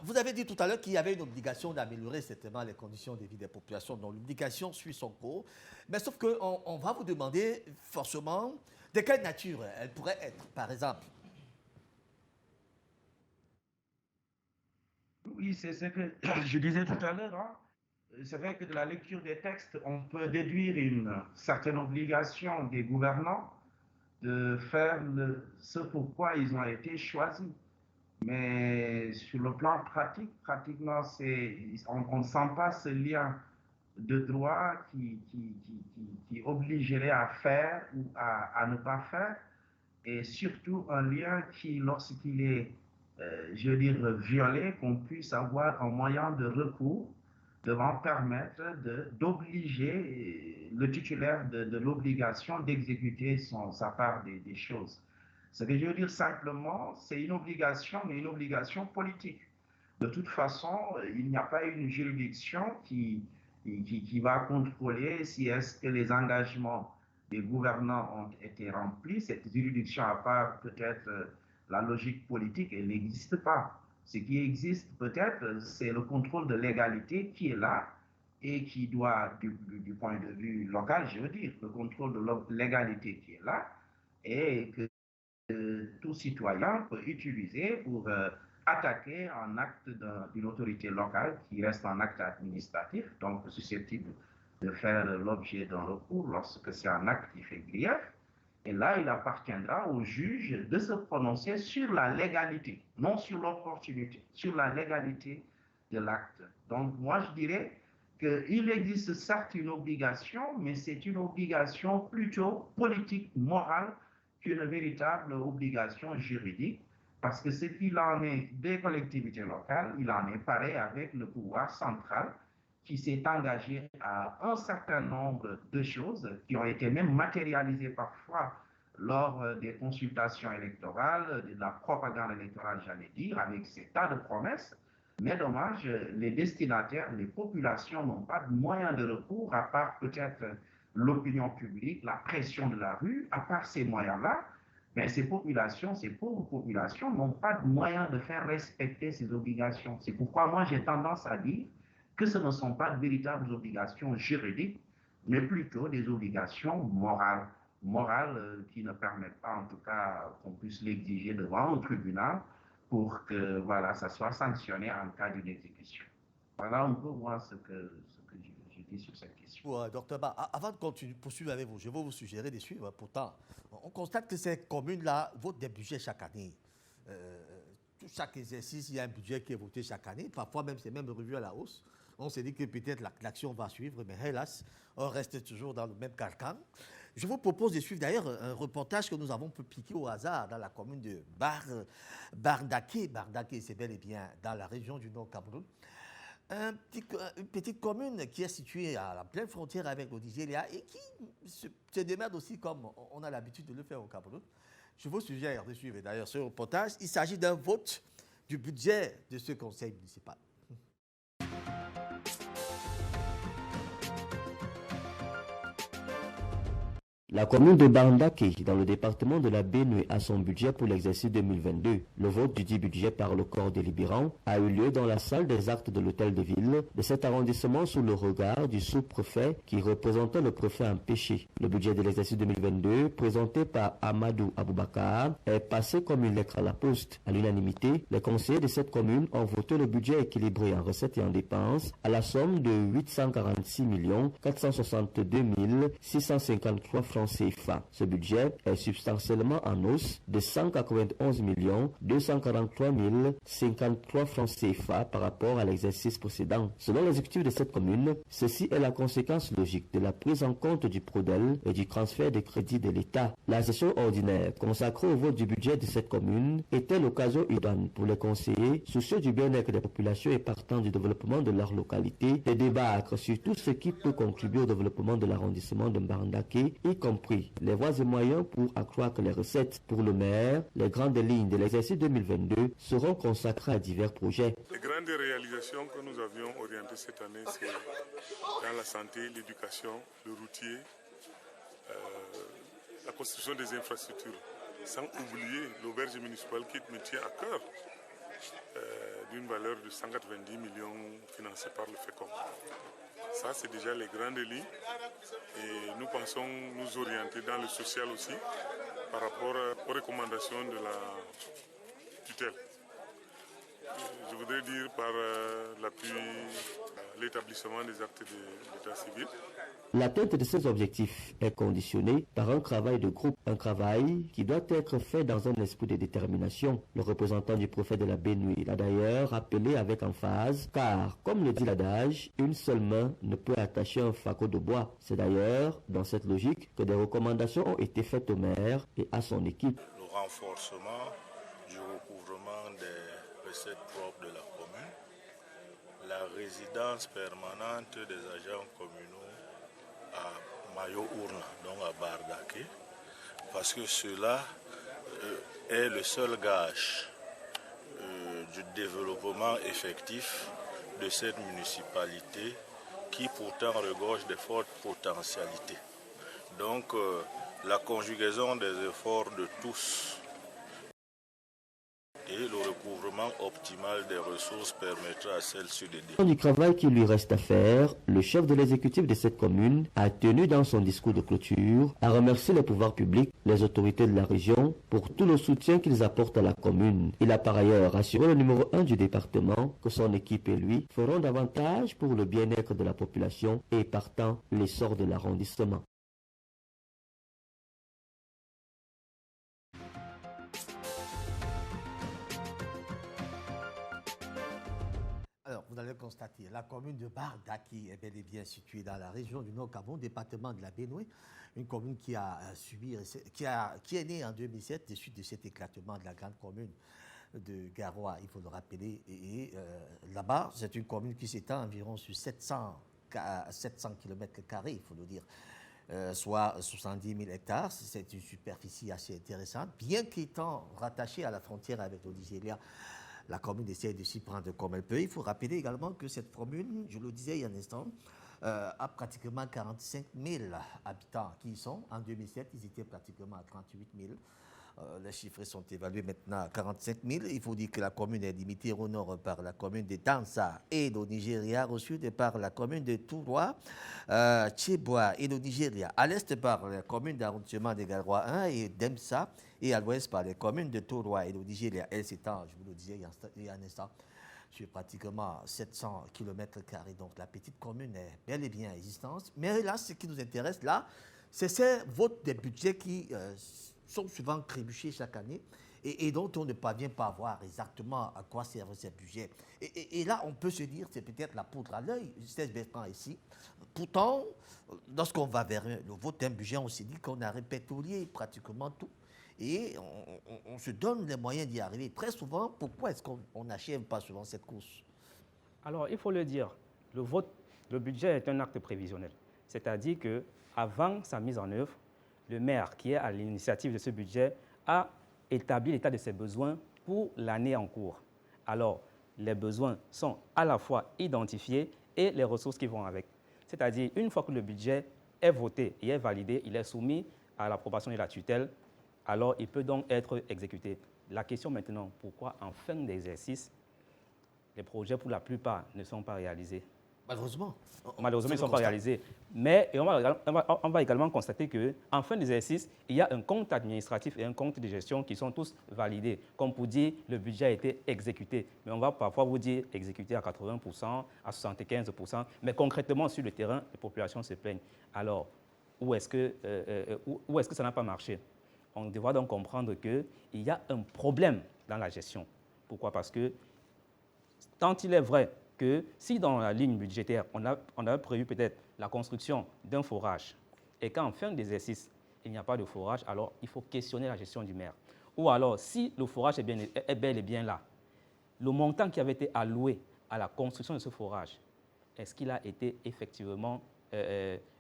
Speaker 2: vous avez dit tout à l'heure qu'il y avait une obligation d'améliorer certainement les conditions de vie des populations. Donc l'obligation suit son cours. Mais sauf qu'on va vous demander forcément de quelle nature elle pourrait être, par exemple.
Speaker 3: Oui, c'est ce que je disais tout à l'heure. Hein. C'est vrai que de la lecture des textes, on peut déduire une certaine obligation des gouvernants de faire ce pourquoi ils ont été choisis. Mais sur le plan pratique, pratiquement, on ne sent pas ce lien de droit qui obligerait à faire ou à ne pas faire. Et surtout un lien qui, lorsqu'il est je veux dire, violé, qu'on puisse avoir un moyen de recours devant permettre d'obliger le titulaire de l'obligation d'exécuter sa part des choses. Ce que je veux dire simplement, c'est une obligation, mais une obligation politique. De toute façon, il n'y a pas une juridiction qui va contrôler si est-ce que les engagements des gouvernants ont été remplis. Cette juridiction, à part peut-être la logique politique, elle n'existe pas. Ce qui existe peut-être, c'est le contrôle de légalité qui est là et qui doit, du point de vue local, je veux dire, le contrôle de légalité qui est là et que tout citoyen peut utiliser pour attaquer un acte d'une autorité locale qui reste un acte administratif, donc susceptible de faire l'objet d'un recours lorsque c'est un acte qui fait grief. Et là, il appartiendra au juge de se prononcer sur la légalité, non sur l'opportunité, sur la légalité de l'acte. Donc, moi, je dirais qu'il existe certes une obligation, mais c'est une obligation plutôt politique, morale, qu'une véritable obligation juridique, parce que ce qu'il en est des collectivités locales, il en est pareil avec le pouvoir central, qui s'est engagé à un certain nombre de choses qui ont été même matérialisées parfois lors des consultations électorales, de la propagande électorale, j'allais dire, avec ces tas de promesses. Mais dommage, les destinataires, les populations n'ont pas de moyens de recours, à part peut-être l'opinion publique, la pression de la rue. À part ces moyens-là, mais ces populations, ces pauvres populations n'ont pas de moyens de faire respecter ces obligations. C'est pourquoi moi j'ai tendance à dire que ce ne sont pas de véritables obligations juridiques, mais plutôt des obligations morales. Morales qui ne permettent pas, en tout cas, qu'on puisse l'exiger devant un tribunal pour que voilà, ça soit sanctionné en cas d'une exécution. Voilà un peu moi ce que je dis sur cette question.
Speaker 2: Docteur Ba, avant de poursuivre avec vous, je vais vous suggérer de suivre. Pourtant, on constate que ces communes-là votent des budgets chaque année. Chaque exercice, il y a un budget qui est voté chaque année. Parfois même, c'est même revu à la hausse. On s'est dit que peut-être l'action va suivre, mais hélas, on reste toujours dans le même carcan. Je vous propose de suivre d'ailleurs un reportage que nous avons pu piquer au hasard dans la commune de Bardaké. Bardaké, c'est bel et bien dans la région du Nord Cameroun. Une petite commune qui est située à la pleine frontière avec le Nigeria et qui se démerde aussi comme on a l'habitude de le faire au Cameroun. Je vous suggère de suivre d'ailleurs ce reportage. Il s'agit d'un vote du budget de ce conseil municipal.
Speaker 7: La commune de Bardaké, dans le département de la Benue, a son budget pour l'exercice 2022. Le vote du dit budget par le corps délibérant a eu lieu dans la salle des actes de l'hôtel de ville de cet arrondissement sous le regard du sous-préfet qui représentait le préfet empêché. Le budget de l'exercice 2022, présenté par Amadou Aboubakar, est passé comme une lettre à la poste. À l'unanimité, les conseillers de cette commune ont voté le budget équilibré en recettes et en dépenses à la somme de 846 462 653 francs CFA. Ce budget est substantiellement en hausse de 191 243 053 francs CFA par rapport à l'exercice précédent. Selon l'exécutif de cette commune, ceci est la conséquence logique de la prise en compte du PRODEL et du transfert des crédits de l'État. La session ordinaire consacrée au vote du budget de cette commune était l'occasion idéale pour les conseillers, soucieux du bien-être des populations et partant du développement de leur localité, de débattre sur tout ce qui peut contribuer au développement de l'arrondissement de Bardaké, y compris les voies et moyens pour accroître les recettes. Pour le maire, les grandes lignes de l'exercice 2022 seront consacrées à divers projets.
Speaker 8: Les grandes réalisations que nous avions orientées cette année, c'est dans la santé, l'éducation, le routier, la construction des infrastructures, sans oublier l'auberge municipale qui me tient à cœur, d'une valeur de 190 millions financée par le FECOM. Ça, c'est déjà les grandes lignes et nous pensons nous orienter dans le social aussi par rapport aux recommandations de la tutelle. Je voudrais dire par l'appui à l'établissement des actes d'état civil.
Speaker 7: L'atteinte de ces objectifs est conditionnée par un travail de groupe, un travail qui doit être fait dans un esprit de détermination. Le représentant du préfet de la Benue l'a d'ailleurs appelé avec emphase, car, comme le dit l'adage, une seule main ne peut attacher un fagot de bois. C'est d'ailleurs dans cette logique que des recommandations ont été faites au maire et à son équipe.
Speaker 9: Le renforcement du recouvrement des recettes propres de la commune, la résidence permanente des agents communaux à Mayo-Ourna, donc à Bardaké, parce que cela est le seul gage du développement effectif de cette municipalité qui pourtant regorge de fortes potentialités. Donc la conjugaison des efforts de tous et le recouvrement optimal des ressources permettra à celle-ci de développer.
Speaker 7: Du travail qu'il lui reste à faire, le chef de l'exécutif de cette commune a tenu dans son discours de clôture à remercier les pouvoirs publics, les autorités de la région pour tout le soutien qu'ils apportent à la commune. Il a par ailleurs assuré le numéro 1 du département que son équipe et lui feront davantage pour le bien-être de la population et partant l'essor de l'arrondissement.
Speaker 2: Alors, vous allez constater, la commune de Barda, qui est bel et bien située dans la région du Nord-Cameroun, département de la Benoué, une commune qui est née en 2007 des suites de cet éclatement de la grande commune de Garoua, il faut le rappeler. Et là-bas, c'est une commune qui s'étend environ sur 700 km², il faut le dire, soit 70 000 hectares. C'est une superficie assez intéressante, bien qu'étant rattachée à la frontière avec le Nigeria. La commune essaie de s'y prendre comme elle peut. Il faut rappeler également que cette commune, je le disais il y a un instant, a pratiquement 45 000 habitants qui y sont. En 2007, ils étaient pratiquement à 38 000. Les chiffres sont évalués maintenant à 45 000. Il faut dire que la commune est limitée au nord par la commune de Dansa et le Nigeria, au sud par la commune de Touloa, Tcheboa et le Nigeria, à l'est par la commune d'arrondissement de Garoua 1 et Demsa, et à l'ouest par les communes de Touloa et le Nigeria. Elle s'étend, je vous le disais il y a un instant, sur pratiquement 700 km². Donc la petite commune est bel et bien existante. Mais là, ce qui nous intéresse, là, c'est ces votes des budgets qui sont souvent trébuchés chaque année et dont on ne parvient pas à voir exactement à quoi servent ces budgets. Et là, on peut se dire, c'est peut-être la poudre à l'œil, Serge Bertrand ici. Pourtant, lorsqu'on va vers le vote d'un budget, on s'est dit qu'on a répertorié pratiquement tout. Et on se donne les moyens d'y arriver. Très souvent, pourquoi est-ce qu'on n'achève pas souvent cette course?
Speaker 1: Alors, il faut le dire, le budget est un acte prévisionnel. C'est-à-dire qu'avant sa mise en œuvre, le maire qui est à l'initiative de ce budget a établi l'état de ses besoins pour l'année en cours. Alors, les besoins sont à la fois identifiés et les ressources qui vont avec. C'est-à-dire, une fois que le budget est voté et est validé, il est soumis à l'approbation de la tutelle, alors il peut donc être exécuté. La question maintenant, pourquoi en fin d'exercice, les projets pour la plupart ne sont pas réalisés?
Speaker 2: Malheureusement.
Speaker 1: Malheureusement, ils ne sont pas réalisés. Mais on va également constater qu'en fin d'exercice, il y a un compte administratif et un compte de gestion qui sont tous validés. Comme pour dire, le budget a été exécuté. Mais on va parfois vous dire exécuté à 80%, à 75%. Mais concrètement, sur le terrain, les populations se plaignent. Alors, où est-ce que ça n'a pas marché? On devra donc comprendre qu'il y a un problème dans la gestion. Pourquoi? Parce que tant il est vrai que si dans la ligne budgétaire, on a prévu peut-être la construction d'un forage et qu'en fin d'exercice, il n'y a pas de forage, alors il faut questionner la gestion du maire. Ou alors, si le forage est bel et bien là, le montant qui avait été alloué à la construction de ce forage, est-ce qu'il a été effectivement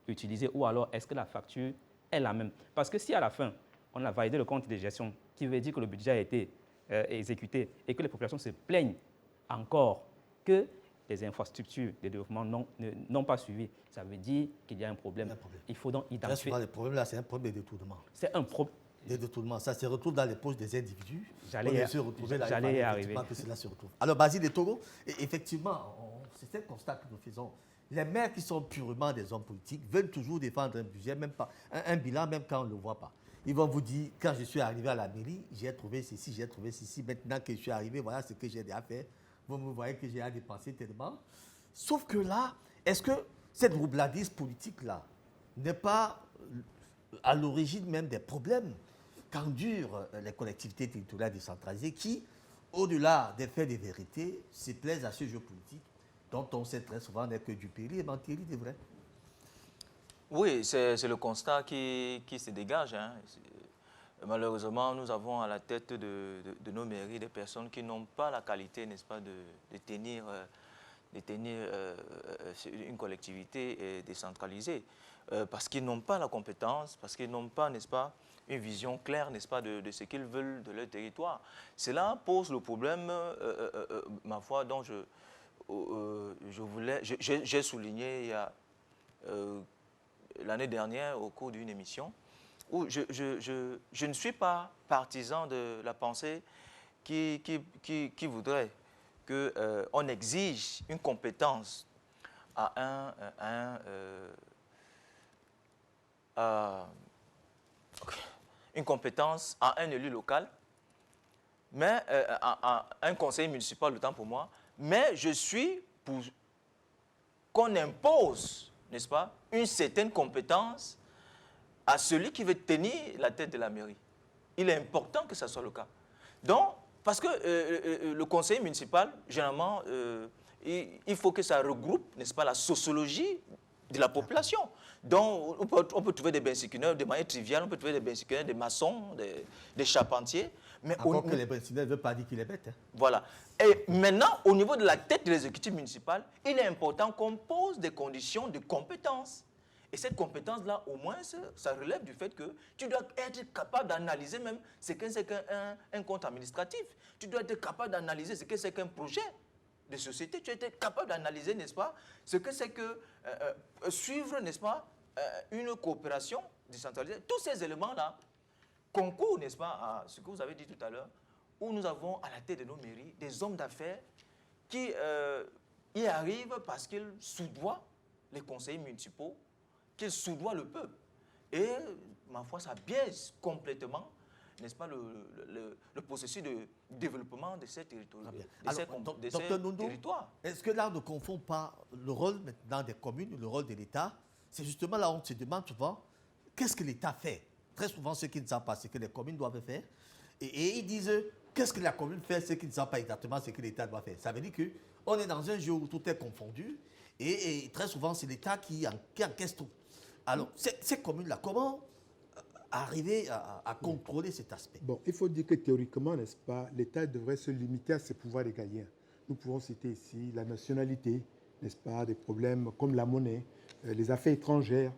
Speaker 1: utilisé ou alors est-ce que la facture est la même? Parce que si à la fin, on a validé le compte de gestion qui veut dire que le budget a été exécuté et que les populations se plaignent encore que les infrastructures de développement n'ont pas suivi, ça veut dire qu'il y a un problème. Il faut donc identifier.
Speaker 2: Le problème là, c'est un problème de détournement.
Speaker 1: C'est un problème.
Speaker 2: Des détournements. Ça se retrouve dans les poches des individus.
Speaker 1: J'allais y arriver.
Speaker 2: Que cela se retrouve. Alors, Basile et Togo, effectivement, c'est un constat que nous faisons. Les maires qui sont purement des hommes politiques veulent toujours défendre un budget, même pas un bilan, même quand on ne le voit pas. Ils vont vous dire, quand je suis arrivé à la mairie, j'ai trouvé ceci, j'ai trouvé ceci. Maintenant que je suis arrivé, voilà ce que j'ai à faire. Vous me voyez que j'ai à dépenser tellement. Sauf que là, est-ce que cette roubladise politique-là n'est pas à l'origine même des problèmes qu'endurent les collectivités territoriales décentralisées qui, au-delà des faits et des vérités, se plaisent à ce jeu politique dont on sait très souvent n'est que du péri et menterie de vrai?
Speaker 5: Oui, c'est le constat qui se dégage. Hein. Malheureusement, nous avons à la tête de nos mairies des personnes qui n'ont pas la qualité, n'est-ce pas, de tenir une collectivité décentralisée. Parce qu'ils n'ont pas la compétence, parce qu'ils n'ont pas, n'est-ce pas, une vision claire, n'est-ce pas, de ce qu'ils veulent de leur territoire. Cela pose le problème, ma foi, dont j'ai souligné il y a l'année dernière au cours d'une émission où je ne suis pas partisan de la pensée qui voudrait qu'on exige une compétence une compétence à un élu local, mais à un conseiller municipal, autant pour moi, mais je suis pour qu'on impose, n'est-ce pas, une certaine compétence à celui qui veut tenir la tête de la mairie. Il est important que ça soit le cas. Donc, parce que le conseiller municipal, généralement, il faut que ça regroupe, n'est-ce pas, la sociologie de la population. Donc, on peut trouver des bensiquineurs de manière triviale, on peut trouver des bensiquineurs, des maçons, des charpentiers. Mais
Speaker 2: encore que les bensiquineurs ne veulent pas dire qu'il est bête. Hein.
Speaker 5: Voilà. Et maintenant, au niveau de la tête de l'exécutif municipal, il est important qu'on pose des conditions de compétence. Et cette compétence-là, au moins, ça relève du fait que tu dois être capable d'analyser même ce que c'est qu'un compte administratif. Tu dois être capable d'analyser ce que c'est qu'un projet de société. Tu dois être capable d'analyser, n'est-ce pas, ce que c'est que suivre, n'est-ce pas, une coopération décentralisée. Tous ces éléments-là concourent, n'est-ce pas, à ce que vous avez dit tout à l'heure, où nous avons à la tête de nos mairies des hommes d'affaires qui y arrivent parce qu'ils soudoient les conseillers municipaux, qu'ils soudoient le peuple. Et, ma foi, ça biaise complètement, n'est-ce pas, le processus de développement de ces territoires.
Speaker 2: Est-ce que là, on ne confond pas le rôle maintenant des communes, le rôle de l'État? C'est justement là où on se demande souvent, qu'est-ce que l'État fait? Très souvent, ceux qui ne savent pas ce que les communes doivent faire. Et ils disent, qu'est-ce que la commune fait, ceux qui ne savent pas exactement ce que l'État doit faire. Ça veut dire qu'on est dans un jeu où tout est confondu. Et très souvent, c'est l'État qui encaisse tout. Alors, ces communes-là, comment arriver à contrôler cet aspect?
Speaker 6: Bon, il faut dire que théoriquement, n'est-ce pas, l'État devrait se limiter à ses pouvoirs régaliens. Nous pouvons citer ici la nationalité, n'est-ce pas, des problèmes comme la monnaie, les affaires étrangères,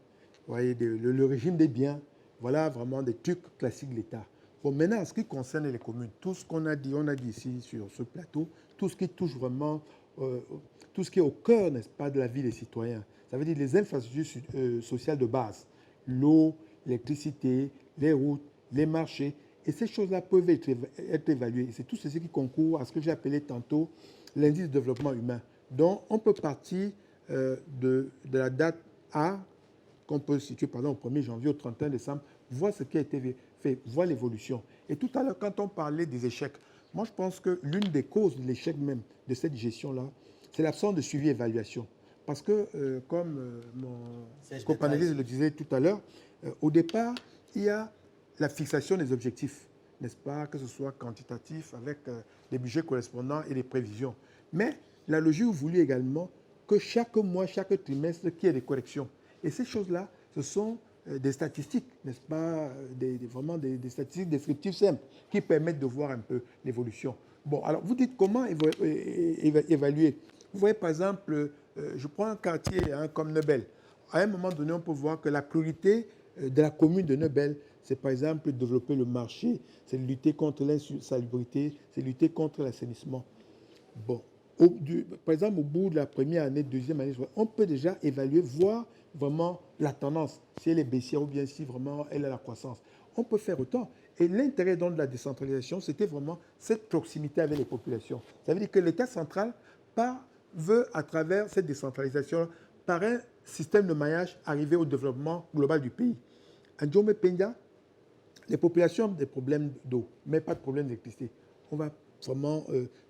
Speaker 6: vous voyez, le régime des biens. Voilà vraiment des trucs classiques de l'État. Bon, maintenant, en ce qui concerne les communes, tout ce qu'on a dit, on a dit ici sur ce plateau, tout ce qui touche vraiment, tout ce qui est au cœur, n'est-ce pas, de la vie des citoyens. Ça veut dire les infrastructures sociales de base, l'eau, l'électricité, les routes, les marchés. Et ces choses-là peuvent être évaluées. C'est tout ceci qui concourt à ce que j'ai appelé tantôt l'indice de développement humain. Donc, on peut partir de la date A, qu'on peut situer par exemple au 1er janvier au 31 décembre, voir ce qui a été fait, voir l'évolution. Et tout à l'heure, quand on parlait des échecs, moi je pense que l'une des causes de l'échec même de cette gestion-là, c'est l'absence de suivi et évaluation. Parce que, comme mon copanéliste le disait tout à l'heure, au départ, il y a la fixation des objectifs, n'est-ce pas, que ce soit quantitatif avec les budgets correspondants et les prévisions. Mais la logique voulait également que chaque mois, chaque trimestre, qu'il y ait des corrections. Et ces choses-là, ce sont des statistiques, n'est-ce pas, vraiment des statistiques descriptives simples qui permettent de voir un peu l'évolution. Bon, alors vous dites comment évaluer. Vous voyez, par exemple, je prends un quartier comme Neubel. À un moment donné, on peut voir que la priorité de la commune de Neubel, c'est par exemple développer le marché, c'est lutter contre l'insalubrité, c'est lutter contre l'assainissement. Bon, par exemple, au bout de la première année, deuxième année, on peut déjà évaluer, voir vraiment la tendance, si elle est baissière ou bien si vraiment elle a la croissance. On peut faire autant. Et l'intérêt donc de la décentralisation, c'était vraiment cette proximité avec les populations. Ça veut dire que l'État central veut, à travers cette décentralisation, par un système de maillage, arriver au développement global du pays. À Djomé Penda, les populations ont des problèmes d'eau, mais pas de problème d'électricité. On va vraiment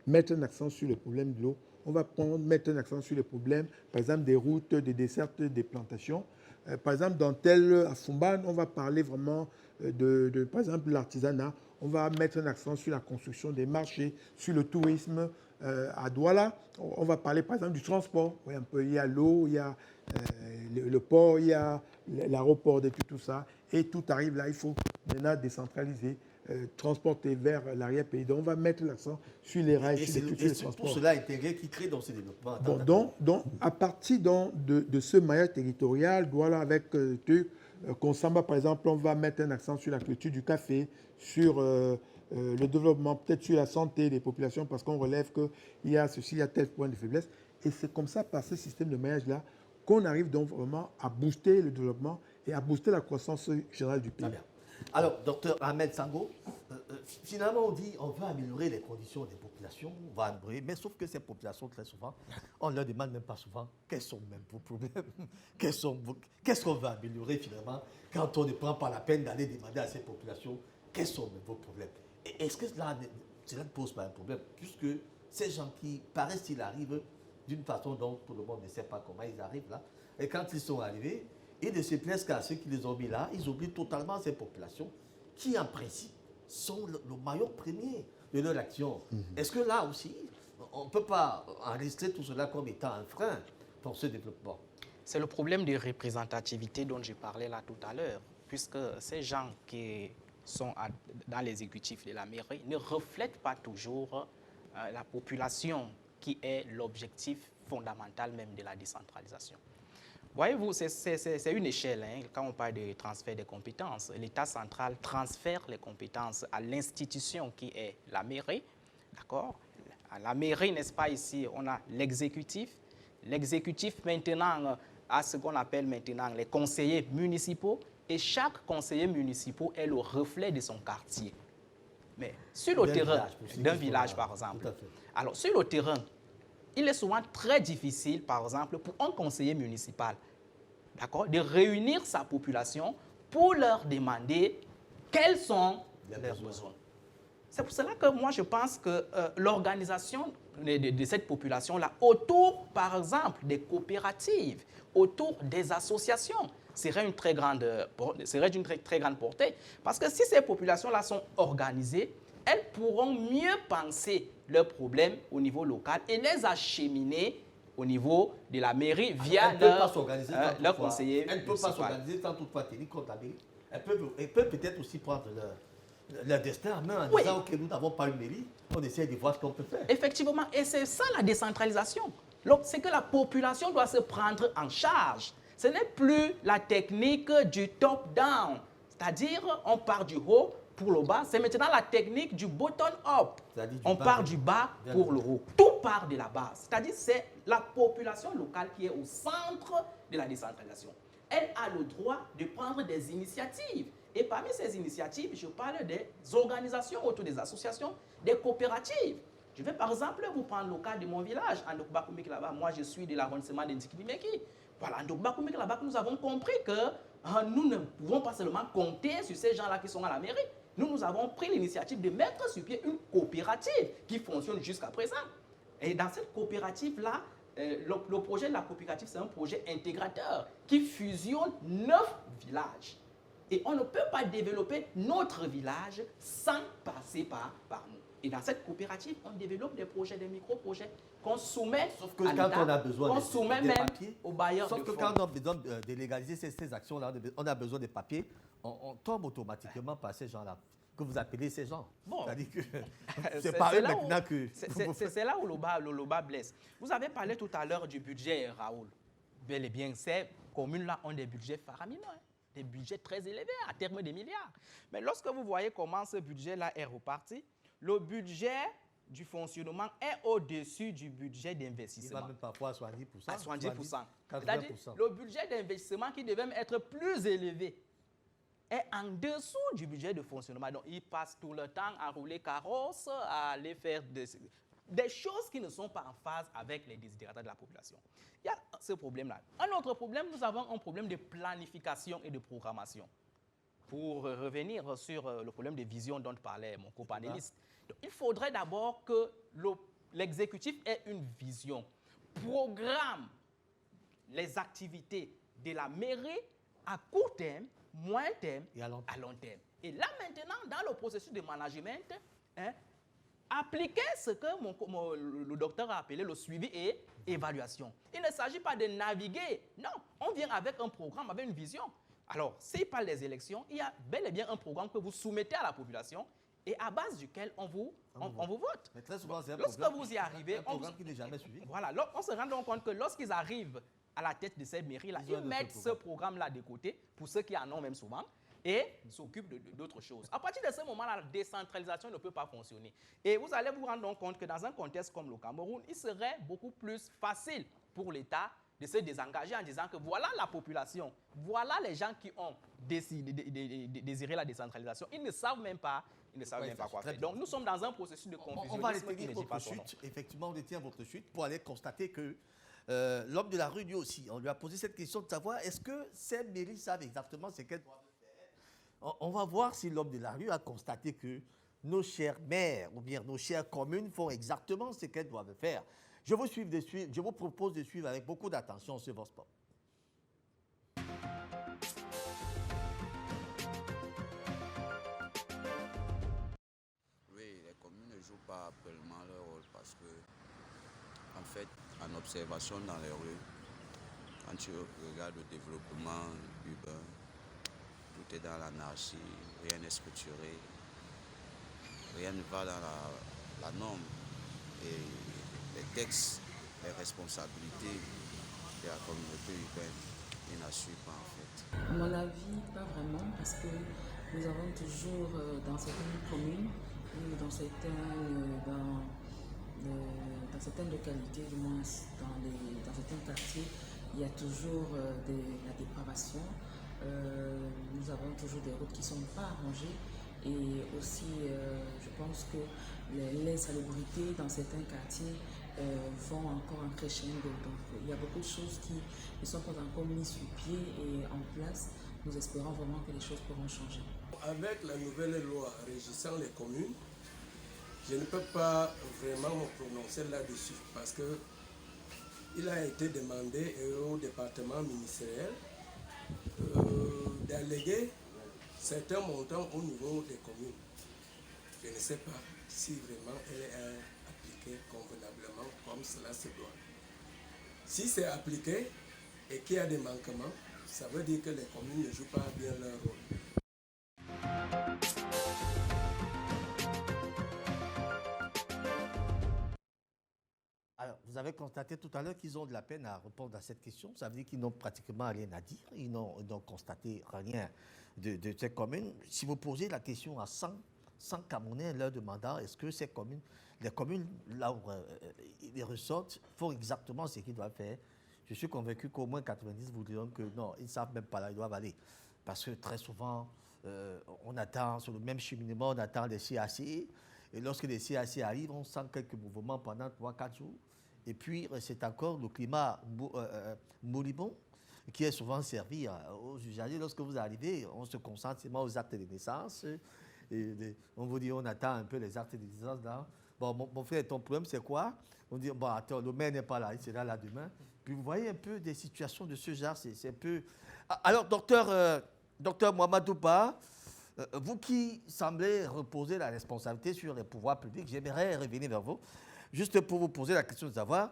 Speaker 6: mettre un accent sur les problèmes de l'eau. On va mettre un accent sur les problèmes, par exemple, des routes, des dessertes, des plantations. Par exemple, dans à Fumban, on va parler vraiment par exemple, l'artisanat. On va mettre un accent sur la construction des marchés, sur le tourisme. À Douala, on va parler, par exemple, du transport. Oui, un peu, il y a l'eau, il y a le port, il y a l'aéroport, tout ça. Et tout arrive là, il faut maintenant décentraliser. Transporter vers l'arrière-pays. Donc, on va mettre l'accent sur les rails, sur les transports.
Speaker 2: Tout cela est intégré qui crée dans ce développement.
Speaker 6: Bon, donc, à partir de ce maillage territorial, voilà, avec Consamba, par exemple, on va mettre un accent sur la culture du café, sur le développement, peut-être sur la santé des populations, parce qu'on relève qu'il y a ceci, il y a tel point de faiblesse. Et c'est comme ça, par ce système de maillage-là, qu'on arrive donc vraiment à booster le développement et à booster la croissance générale du pays.
Speaker 2: Alors, docteur Ahmed Sango, finalement, on dit on veut améliorer les conditions des populations, on va améliorer, mais sauf que ces populations, très souvent, on ne leur demande même pas souvent quels sont même vos problèmes, qu'est-ce qu'on veut améliorer finalement, quand on ne prend pas la peine d'aller demander à ces populations quels sont même vos problèmes. Et est-ce que cela ne pose pas un problème, puisque ces gens qui paraissent qu'ils arrivent d'une façon dont tout le monde ne sait pas comment ils arrivent là, et quand ils sont arrivés, ils ne se plaisent qu'à ceux qui les ont mis là, ils oublient totalement ces populations qui, en principe, sont le maillon premier de leur action. Est-ce que là aussi, on ne peut pas enregistrer tout cela comme étant un frein pour ce développement?
Speaker 4: C'est le problème de représentativité dont je parlais là tout à l'heure, puisque ces gens qui sont dans l'exécutif de la mairie ne reflètent pas toujours la population qui est l'objectif fondamental même de la décentralisation. Voyez-vous, c'est une échelle. Hein, quand on parle de transfert des compétences, l'État central transfère les compétences à l'institution qui est la mairie. D'accord? À la mairie, n'est-ce pas, ici, on a l'exécutif. L'exécutif, maintenant, a ce qu'on appelle maintenant les conseillers municipaux. Et chaque conseiller municipal est le reflet de son quartier. Mais sur le terrain d'un village, par exemple. Alors, sur le terrain, il est souvent très difficile, par exemple, pour un conseiller municipal, d'accord, de réunir sa population pour leur demander quels sont leurs besoins. C'est pour cela que moi, je pense que l'organisation de cette population-là, autour, par exemple, des coopératives, autour des associations, serait d'une très grande portée. Parce que si ces populations-là sont organisées, elles pourront mieux penser leurs problèmes au niveau local et les acheminer au niveau de la mairie via leur conseiller.
Speaker 2: Elles ne peuvent pas s'organiser sans toutefois tenir compte de la mairie. Elles peuvent peut-être aussi prendre leur destin en main en disant, OK, nous n'avons pas une mairie, on essaie de voir ce qu'on peut faire.
Speaker 4: Effectivement, et c'est ça la décentralisation. C'est que la population doit se prendre en charge. Ce n'est plus la technique du top-down, c'est-à-dire on part du haut pour le bas, c'est maintenant la technique du bottom-up. On part du bas pour le haut. Tout part de la base. C'est-à-dire c'est la population locale qui est au centre de la décentralisation. Elle a le droit de prendre des initiatives. Et parmi ces initiatives, je parle des organisations autour des associations, des coopératives. Je vais par exemple vous prendre le cas de mon village, Andokbakoumik là-bas. Moi, je suis de l'arrondissement d'Indikibimeki. Voilà, Andokbakoumik là-bas, nous avons compris que nous ne pouvons pas seulement compter sur ces gens-là qui sont à la mairie. Nous avons pris l'initiative de mettre sur pied une coopérative qui fonctionne jusqu'à présent. Et dans cette coopérative-là, le projet de la coopérative, c'est un projet intégrateur qui fusionne 9 villages. Et on ne peut pas développer notre village sans passer par nous. Et dans cette coopérative, on développe des projets, des micro-projets qu'on soumet
Speaker 2: sauf que à l'État, on a besoin
Speaker 4: qu'on soumet même
Speaker 2: papiers,
Speaker 4: aux bailleurs de fonds.
Speaker 2: Sauf que quand on a besoin de légaliser ces actions-là, on a besoin de papiers, on tombe automatiquement par ces gens-là, que vous appelez ces gens.
Speaker 4: Bon.
Speaker 2: C'est-à-dire que c'est pas eux maintenant que...
Speaker 4: C'est là où le bas blesse. Vous avez parlé tout à l'heure du budget, Raoul. Bel et bien, ces communes-là ont des budgets faramineux. Des budgets très élevés, à terme des milliards. Mais lorsque vous voyez comment ce budget-là est reparti, le budget du fonctionnement est au-dessus du budget d'investissement.
Speaker 2: Il va même parfois à 70%.
Speaker 4: À 70%. C'est-à-dire le budget d'investissement qui devait être plus élevé est en dessous du budget de fonctionnement. Donc, ils passent tout le temps à rouler carrosse, à aller faire des choses qui ne sont pas en phase avec les desiderata de la population. Il y a ce problème-là. Un autre problème, nous avons un problème de planification et de programmation. Pour revenir sur le problème de vision dont parlait mon copanéliste, il faudrait d'abord que l'exécutif ait une vision, programme les activités de la mairie à court terme, moyen terme et à long terme. Et là maintenant, dans le processus de management, appliquer ce que le docteur a appelé le suivi et évaluation. Il ne s'agit pas de naviguer. Non, on vient avec un programme, avec une vision. Alors, s'il parle des élections, il y a bel et bien un programme que vous soumettez à la population et à base duquel on vous vote.
Speaker 2: Mais très souvent, c'est un
Speaker 4: lorsque
Speaker 2: programme,
Speaker 4: vous y arrivez,
Speaker 2: un programme qui n'est jamais suivi.
Speaker 4: Voilà, on se rend donc compte que lorsqu'ils arrivent à la tête de cette mairie-là, ils mettent ce programme-là de côté, pour ceux qui en ont même souvent, et s'occupent d'autres choses. À partir de ce moment-là, la décentralisation ne peut pas fonctionner. Et vous allez vous rendre compte que dans un contexte comme le Cameroun, il serait beaucoup plus facile pour l'État de se désengager en disant que voilà la population, voilà les gens qui ont désiré la décentralisation. Ils ne savent même pas ils ne savent
Speaker 2: Ouais,
Speaker 4: même pas quoi
Speaker 2: très
Speaker 4: faire.
Speaker 2: bien.
Speaker 4: Donc nous sommes dans un processus de
Speaker 2: On va
Speaker 4: confusionnisme qui
Speaker 2: retenir
Speaker 4: ne dit
Speaker 2: votre
Speaker 4: pas son nom.
Speaker 2: chute. Effectivement, on retient votre chute pour aller constater que l'homme de la rue, lui aussi, on lui a posé cette question de savoir est-ce que ces mairies savent exactement ce qu'elles doivent faire. On va voir si l'homme de la rue a constaté que nos chers maires ou bien nos chères communes font exactement ce qu'elles doivent faire. Je vous propose de suivre avec beaucoup d'attention ce Vox Pop.
Speaker 10: Oui, les communes ne jouent pas pleinement leur rôle parce que, en fait, en observation dans les rues, quand tu regardes le développement urbain, tout est dans l'anarchie, rien n'est structuré, rien ne va dans la norme. Et les textes, les responsabilités de la communauté urbaine, ils n'assurent pas en fait.
Speaker 11: À mon avis, pas vraiment, parce que nous avons toujours dans certaines communes, dans certaines localités, du moins dans certains quartiers, il y a toujours la dépravation. Nous avons toujours des routes qui ne sont pas arrangées et aussi je pense que l'insalubrité dans certains quartiers vont encore en crescendo. Donc il y a beaucoup de choses qui ne sont pas encore mises sur pied et en place. Nous espérons vraiment que les choses pourront changer.
Speaker 12: Avec la nouvelle loi régissant les communes, je ne peux pas vraiment me prononcer là-dessus parce que il a été demandé au département ministériel d'alléguer certains montants au niveau des communes. Je ne sais pas si vraiment elle est appliquée convenablement comme cela se doit. Si c'est appliqué et qu'il y a des manquements, ça veut dire que les communes ne jouent pas bien leur rôle.
Speaker 2: Alors, vous avez constaté tout à l'heure qu'ils ont de la peine à répondre à cette question. Ça veut dire qu'ils n'ont pratiquement rien à dire. Ils n'ont constaté rien de ces communes. Si vous posez la question à 100 Camerounais leur demandant est-ce que ces communes, les communes là où ils ressortent, font exactement ce qu'ils doivent faire, je suis convaincu qu'au moins 90 vous diront que non, ils ne savent même pas là, ils doivent aller. Parce que très souvent, on attend, sur le même cheminement, on attend les CAC. Et lorsque les CAC arrivent, on sent quelques mouvements pendant 3-4 jours. Et puis, c'est encore le climat moribond qui est souvent servi aux usagers. Lorsque vous arrivez, on se concentre seulement aux actes de naissance. On vous dit, on attend un peu les actes de naissance là. Bon, mon frère, ton problème, c'est quoi? On dit, bon, attends, le maire n'est pas là, il sera là demain. Puis vous voyez un peu des situations de ce genre, c'est un peu... Alors, docteur Mohamadou Ba, vous qui semblez reposer la responsabilité sur les pouvoirs publics, j'aimerais revenir vers vous, juste pour vous poser la question de savoir,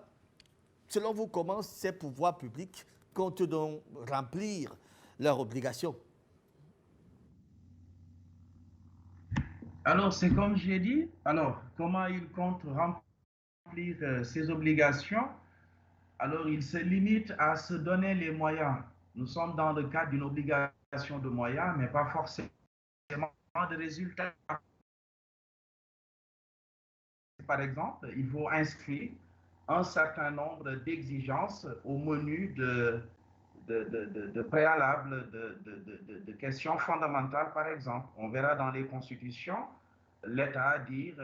Speaker 2: selon vous, comment ces pouvoirs publics comptent donc remplir leurs obligations?
Speaker 3: Alors, c'est comme j'ai dit, alors, comment ils comptent remplir ces obligations? Alors, ils se limitent à se donner les moyens. Nous sommes dans le cadre d'une obligation de moyens, mais pas forcément de résultats. Par exemple, il faut inscrire un certain nombre d'exigences au menu de préalables, de questions fondamentales, par exemple. On verra dans les constitutions l'État dire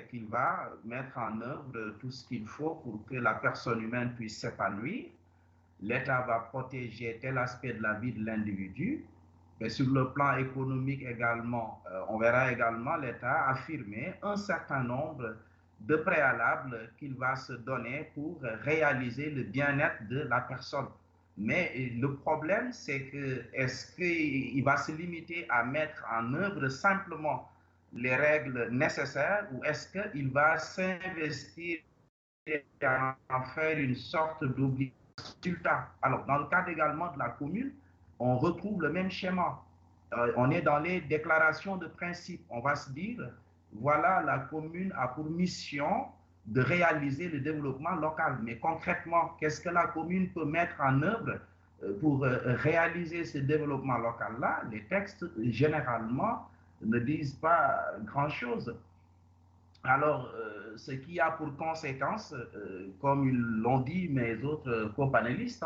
Speaker 3: qu'il va mettre en œuvre tout ce qu'il faut pour que la personne humaine puisse s'épanouir. L'État va protéger tel aspect de la vie de l'individu. Mais sur le plan économique également, on verra également l'État affirmer un certain nombre de préalables qu'il va se donner pour réaliser le bien-être de la personne. Mais le problème, c'est que est-ce qu'il va se limiter à mettre en œuvre simplement les règles nécessaires ou est-ce qu'il va s'investir et en faire une sorte d'obligation? Alors, dans le cadre également de la commune, on retrouve le même schéma. On est dans les déclarations de principe. On va se dire, voilà, la commune a pour mission de réaliser le développement local. Mais concrètement, qu'est-ce que la commune peut mettre en œuvre pour réaliser ce développement local-là? Les textes, généralement, ne disent pas grand-chose. Alors, ce qui a pour conséquence, comme ils l'ont dit mes autres copanélistes,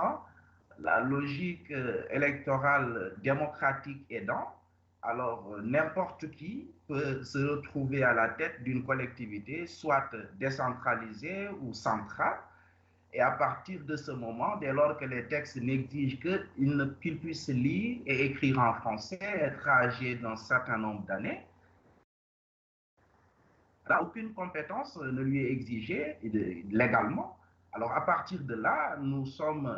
Speaker 3: la logique électorale démocratique aidant, alors n'importe qui peut se retrouver à la tête d'une collectivité, soit décentralisée ou centrale. Et à partir de ce moment, dès lors que les textes n'exigent qu'il puisse lire et écrire en français, être âgé d'un certain nombre d'années, aucune compétence ne lui est exigée légalement. Alors à partir de là, nous sommes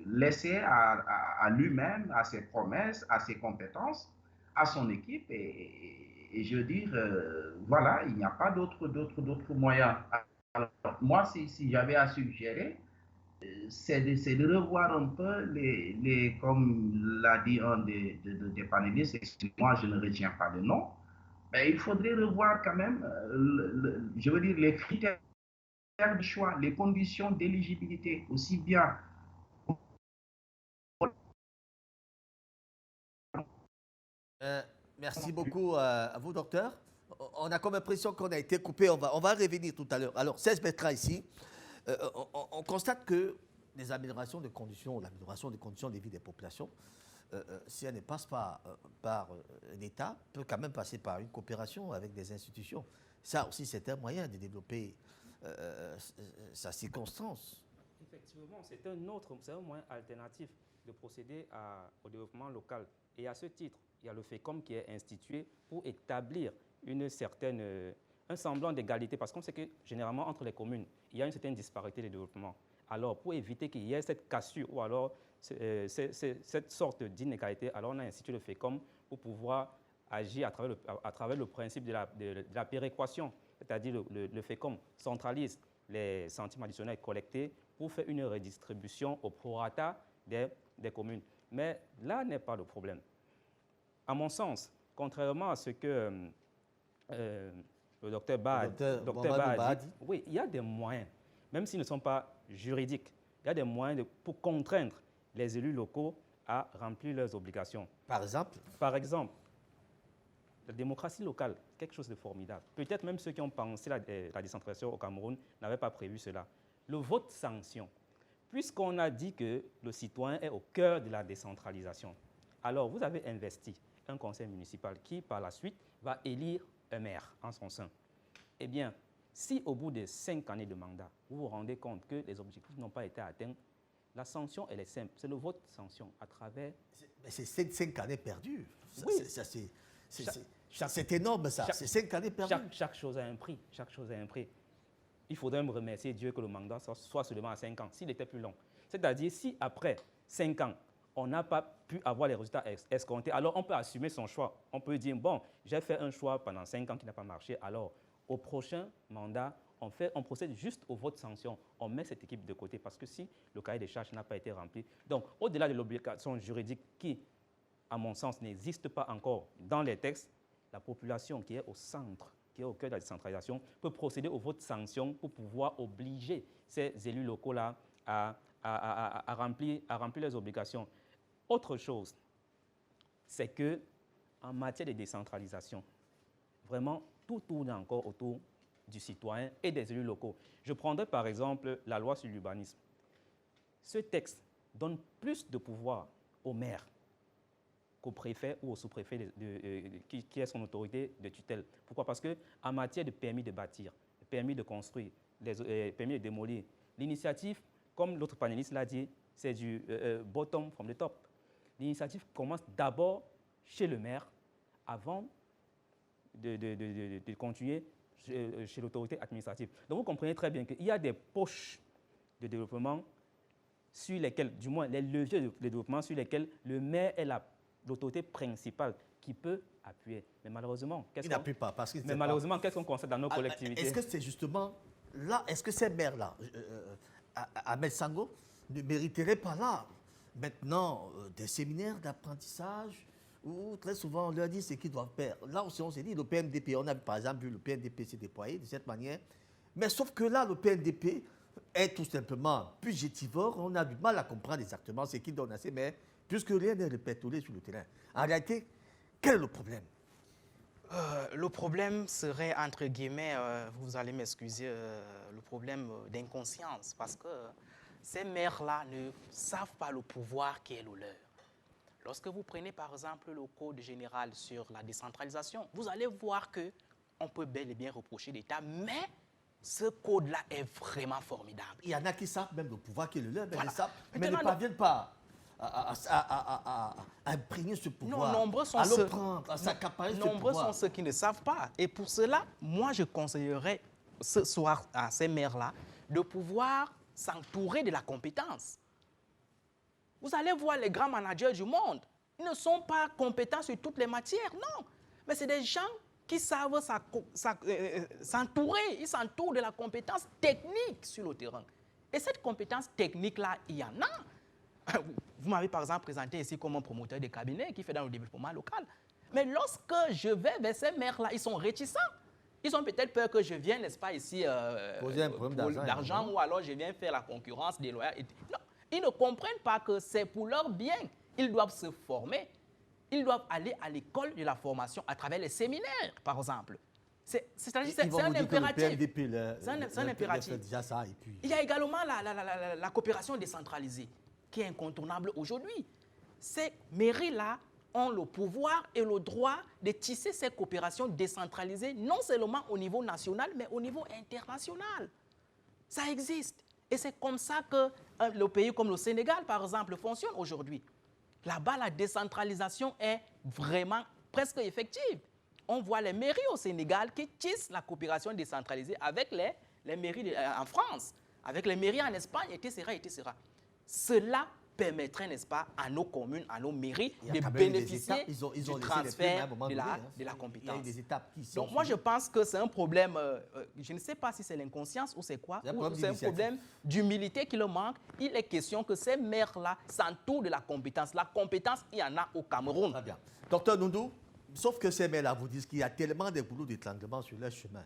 Speaker 3: laissés à lui-même, à ses promesses, à ses compétences, à son équipe. Et je veux dire, voilà, il n'y a pas d'autre moyen. Alors, moi, si j'avais à suggérer, c'est de revoir un peu comme l'a dit un des panélistes, excusez-moi, je ne retiens pas le nom, mais il faudrait revoir quand même, je veux dire, les critères de choix, les conditions d'éligibilité, aussi bien.
Speaker 2: Merci beaucoup à vous, docteur. On a comme l'impression qu'on a été coupé. On va revenir tout à l'heure. Alors, 16 Bertrand ici. On constate que les améliorations des conditions, l'amélioration des conditions de vie des populations, si elle ne passe pas par l'État, peut quand même passer par une coopération avec des institutions. Ça aussi, c'est un moyen de développer sa circonstance.
Speaker 1: Effectivement, c'est un moyen alternatif de procéder au développement local. Et à ce titre, il y a le FECOM qui est institué pour établir un semblant d'égalité, parce qu'on sait que généralement entre les communes, il y a une certaine disparité de développement. Alors pour éviter qu'il y ait cette cassure ou alors cette sorte d'inégalité, alors on a institué le FECOM pour pouvoir agir à travers le principe de la péréquation, c'est-à-dire le FECOM centralise les centimes additionnels collectés pour faire une redistribution au prorata des communes. Mais là n'est pas le problème. À mon sens, contrairement à ce que le docteur Ba a dit, oui, il y a des moyens, même s'ils ne sont pas juridiques, il y a des moyens pour contraindre les élus locaux à remplir leurs obligations.
Speaker 2: Par exemple,
Speaker 1: la démocratie locale, quelque chose de formidable. Peut-être même ceux qui ont pensé la décentralisation au Cameroun n'avaient pas prévu cela. Le vote sanction. Puisqu'on a dit que le citoyen est au cœur de la décentralisation, alors vous avez investi un conseil municipal qui, par la suite, va élire un maire en son sein. Eh bien, si au bout de 5 années de mandat, vous vous rendez compte que les objectifs n'ont pas été atteints, la sanction, elle est simple. C'est le vote sanction à travers...
Speaker 2: Mais c'est 5 années perdues.
Speaker 1: Oui.
Speaker 2: C'est énorme, ça. C'est 5 années perdues.
Speaker 1: Chaque chose a un prix. Chaque chose a un prix. Il faudrait me remercier Dieu que le mandat soit seulement à 5 ans, s'il était plus long. C'est-à-dire, si après 5 ans, on n'a pas pu avoir les résultats escomptés, alors on peut assumer son choix. On peut dire, bon, j'ai fait un choix pendant 5 ans qui n'a pas marché, alors au prochain mandat, on procède juste au vote sanction. On met cette équipe de côté parce que si le cahier des charges n'a pas été rempli, donc au-delà de l'obligation juridique qui, à mon sens, n'existe pas encore dans les textes, la population qui est au centre, qui est au cœur de la décentralisation, peut procéder au vote sanction pour pouvoir obliger ces élus locaux-là à remplir leurs obligations. Autre chose, c'est qu'en matière de décentralisation, vraiment, tout tourne encore autour du citoyen et des élus locaux. Je prendrai par exemple la loi sur l'urbanisme. Ce texte donne plus de pouvoir au maire qu'au préfet ou au sous-préfet qui est son autorité de tutelle. Pourquoi? Parce qu'en matière de permis de bâtir, permis de construire, permis de démolir, l'initiative, comme l'autre panéliste l'a dit, c'est du bottom from the top. L'initiative commence d'abord chez le maire avant de continuer chez l'autorité administrative. Donc vous comprenez très bien qu'il y a des poches de développement sur lesquelles, du moins les leviers de développement sur lesquels le maire est l'autorité principale qui peut appuyer. Mais malheureusement, qu'est-ce qu'on constate dans nos collectivités?
Speaker 2: Est-ce que c'est justement là, est-ce que ces maires-là, Ahmed Sango, ne mériteraient pas là maintenant des séminaires d'apprentissage où très souvent on leur dit ce qu'ils doivent faire? Là aussi on s'est dit, le PNDP, on a par exemple vu le PNDP s'est déployé de cette manière, mais sauf que là le PNDP est tout simplement budgétivore, on a du mal à comprendre exactement ce qu'il donne à ces maires, puisque rien n'est répété sur le terrain. En réalité, quel est le problème?
Speaker 4: Le problème serait, entre guillemets, vous allez m'excuser, le problème d'inconscience, parce que ces maires-là ne savent pas le pouvoir qui est le leur. Lorsque vous prenez par exemple le Code général sur la décentralisation, vous allez voir qu'on peut bel et bien reprocher l'État, mais ce code-là est vraiment formidable.
Speaker 2: Il y en a qui savent même le pouvoir qui est le leur,
Speaker 4: Voilà.
Speaker 2: mais ne parviennent pas à imprégner ce pouvoir,
Speaker 4: non, nombreux sont
Speaker 2: à le prendre, à s'accaparer ce pouvoir.
Speaker 4: Nombreux sont ceux qui ne savent pas. Et pour cela, moi, je conseillerais ce soir à ces maires-là de pouvoir s'entourer de la compétence. Vous allez voir les grands managers du monde. Ils ne sont pas compétents sur toutes les matières, non. Mais c'est des gens qui savent s'entourer. Ils s'entourent de la compétence technique sur le terrain. Et cette compétence technique-là, il y en a. Vous m'avez par exemple présenté ici comme un promoteur de cabinet qui fait dans le développement local. Mais lorsque je vais vers ces maires-là, ils sont réticents. Ils ont peut-être peur que je vienne, n'est-ce pas, ici,
Speaker 2: poser un problème
Speaker 4: d'argent, ou alors je viens faire la concurrence déloyale. Non, ils ne comprennent pas que c'est pour leur bien. Ils doivent se former. Ils doivent aller à l'école de la formation à travers les séminaires, par exemple. C'est un impératif. C'est un impératif. Il y a également la coopération décentralisée, qui est incontournable aujourd'hui. Ces mairies-là ont le pouvoir et le droit de tisser ces coopérations décentralisées, non seulement au niveau national, mais au niveau international. Ça existe. Et c'est comme ça que le pays comme le Sénégal, par exemple, fonctionne aujourd'hui. Là-bas, la décentralisation est vraiment presque effective. On voit les mairies au Sénégal qui tissent la coopération décentralisée avec les mairies en France, avec les mairies en Espagne, etc., etc. Cela permettrait, n'est-ce pas, à nos communes, à nos mairies, de bénéficier du transfert de la compétence.
Speaker 2: Il y a des étapes qui
Speaker 4: Donc moi, je pense que c'est un problème, je ne sais pas si c'est l'inconscience ou c'est quoi, ou c'est un problème d'humilité qui leur manque. Il est question que ces maires-là s'entourent de la compétence. La compétence, il y en a au Cameroun.
Speaker 2: Très bien. Docteur Ndoundou, sauf que ces maires-là vous disent qu'il y a tellement de boulot d'étranglement sur leur chemin.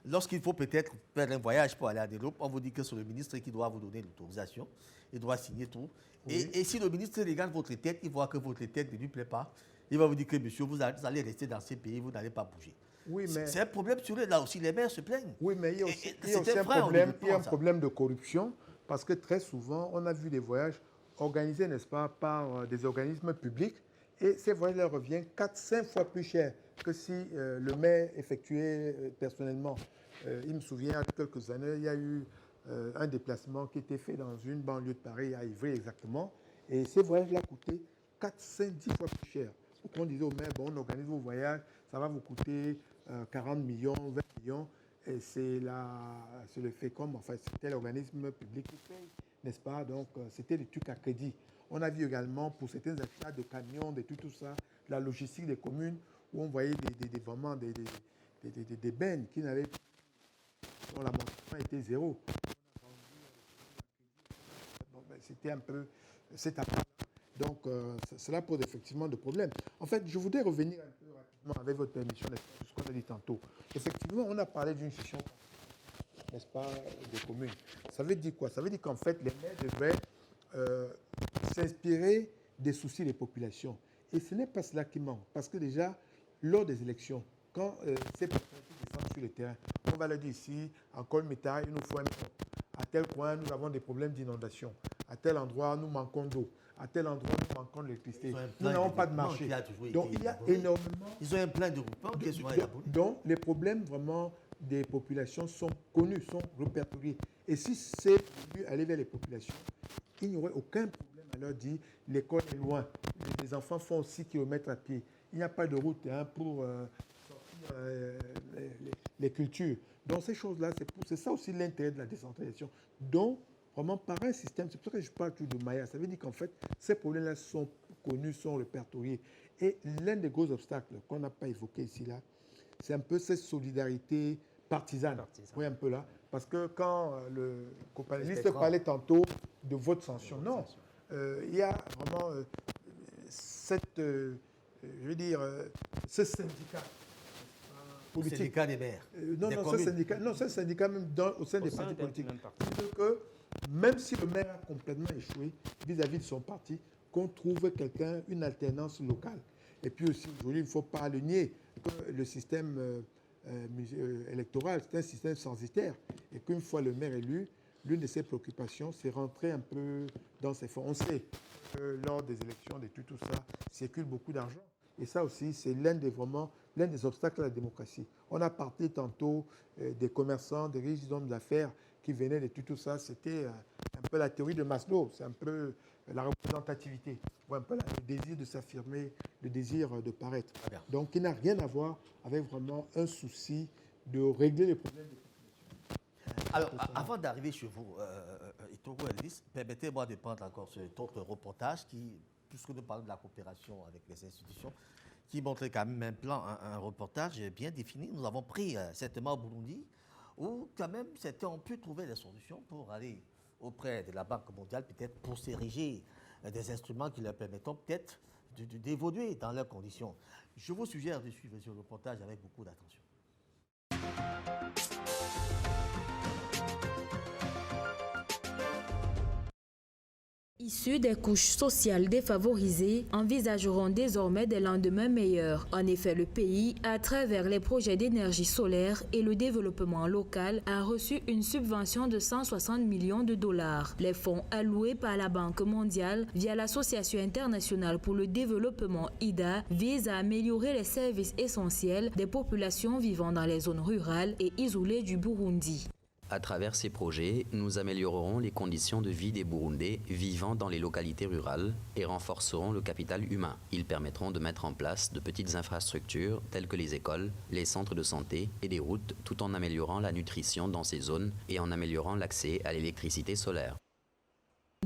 Speaker 2: Lorsqu'il faut peut-être faire un voyage pour aller à l'Europe, on vous dit que c'est le ministre qui doit vous donner l'autorisation. Il doit signer tout. Oui. Et si le ministre regarde votre tête, il voit que votre tête ne lui plaît pas, il va vous dire que, monsieur, vous allez rester dans ces pays, vous n'allez pas bouger. Oui, mais c'est un problème sur eux. Là aussi, les maires se plaignent.
Speaker 6: Oui, mais il y a aussi un problème de corruption, parce que très souvent, on a vu des voyages organisés, n'est-ce pas, par des organismes publics, et ces voyages leur reviennent 4-5 fois plus cher que si le maire effectuait personnellement. Il me souvient, il y a quelques années, il y a eu un déplacement qui était fait dans une banlieue de Paris, à Ivry exactement, et ces voyages-là coûtaient 4, 5, 10 fois plus cher. Donc on disait au maire, bon, on organise vos voyages, ça va vous coûter 40 millions, 20 millions, et c'est le FECOM, enfin c'était l'organisme public qui paye, n'est-ce pas? Donc c'était des trucs à crédit. On a vu également pour certains achats de camions, de tout ça, la logistique des communes, où on voyait vraiment des bennes qui n'avaient pas, dont l'amortissement était zéro. C'était un peu cette affaire. Donc, cela pose effectivement des problèmes. En fait, je voudrais revenir un peu rapidement, avec votre permission, sur ce qu'on a dit tantôt. Effectivement, on a parlé d'une session, n'est-ce pas, des communes. Ça veut dire quoi? Ça veut dire qu'en fait, les maires devraient s'inspirer des soucis des populations. Et ce n'est pas cela qui manque. Parce que déjà, lors des élections, quand ces personnalités descendent sur le terrain, on va leur dire ici, en Colméta, il nous faut un maison. À tel point, nous avons des problèmes d'inondation. À tel endroit, nous manquons d'eau. À tel endroit, nous manquons d'électricité. Nous n'avons pas de marché. Donc, il y a énormément...
Speaker 2: Ils ont un plein de groupements.
Speaker 6: Donc, les problèmes vraiment des populations sont connus, sont répertoriés. Et si c'est voulu aller vers les populations, il n'y aurait aucun problème à leur dire l'école est loin. Les enfants font 6 km à pied. Il n'y a pas de route pour sortir les cultures. Donc, ces choses-là, c'est ça aussi l'intérêt de la décentralisation. Donc, vraiment, par un système, c'est pour ça que je parle toujours de Maya. Ça veut dire qu'en fait, ces problèmes-là sont connus, sont répertoriés. Et l'un des gros obstacles qu'on n'a pas évoqué ici, là, c'est un peu cette solidarité partisane. Oui, un peu là. Parce que quand le copanéliste parlait tantôt de vote sanction, non. Il y a vraiment cette, je veux dire, ce syndicat politique.
Speaker 2: Le syndicat des maires.
Speaker 6: Ce syndicat même au sein des partis politiques. C'est que même si le maire a complètement échoué vis-à-vis de son parti, qu'on trouve quelqu'un, une alternance locale. Et puis aussi, aujourd'hui, il ne faut pas le nier, que le système électoral, c'est un système censitaire. Et qu'une fois le maire élu, l'une de ses préoccupations, c'est rentrer un peu dans ces fonds. On sait que lors des élections, de tout ça, circule beaucoup d'argent. Et ça aussi, c'est l'un des obstacles à la démocratie. On a parlé tantôt des commerçants, des riches hommes d'affaires qui venaient de tout ça. C'était un peu la théorie de Maslow, c'est un peu la représentativité, un peu le désir de s'affirmer, le désir de paraître. Donc, il n'a rien à voir avec vraiment un souci de régler les problèmes des populations.
Speaker 2: Alors, avant d'arriver chez vous, Itoro Elvis, permettez-moi de prendre encore cet autre reportage qui, puisque nous parlons de la coopération avec les institutions, qui montrait quand même un plan, un reportage bien défini. Nous avons pris certainement au Burundi, où quand même on peut trouver des solutions pour aller auprès de la Banque mondiale, peut-être pour s'ériger des instruments qui leur permettront peut-être d'évoluer dans leurs conditions. Je vous suggère de suivre ce reportage avec beaucoup d'attention.
Speaker 13: Issus des couches sociales défavorisées, envisageront désormais des lendemains meilleurs. En effet, le pays, à travers les projets d'énergie solaire et le développement local, a reçu une subvention de 160 millions de dollars. Les fonds alloués par la Banque mondiale via l'Association internationale pour le développement IDA visent à améliorer les services essentiels des populations vivant dans les zones rurales et isolées du Burundi.
Speaker 14: À travers ces projets, nous améliorerons les conditions de vie des Burundais vivant dans les localités rurales et renforcerons le capital humain. Ils permettront de mettre en place de petites infrastructures telles que les écoles, les centres de santé et des routes, tout en améliorant la nutrition dans ces zones et en améliorant l'accès à l'électricité solaire.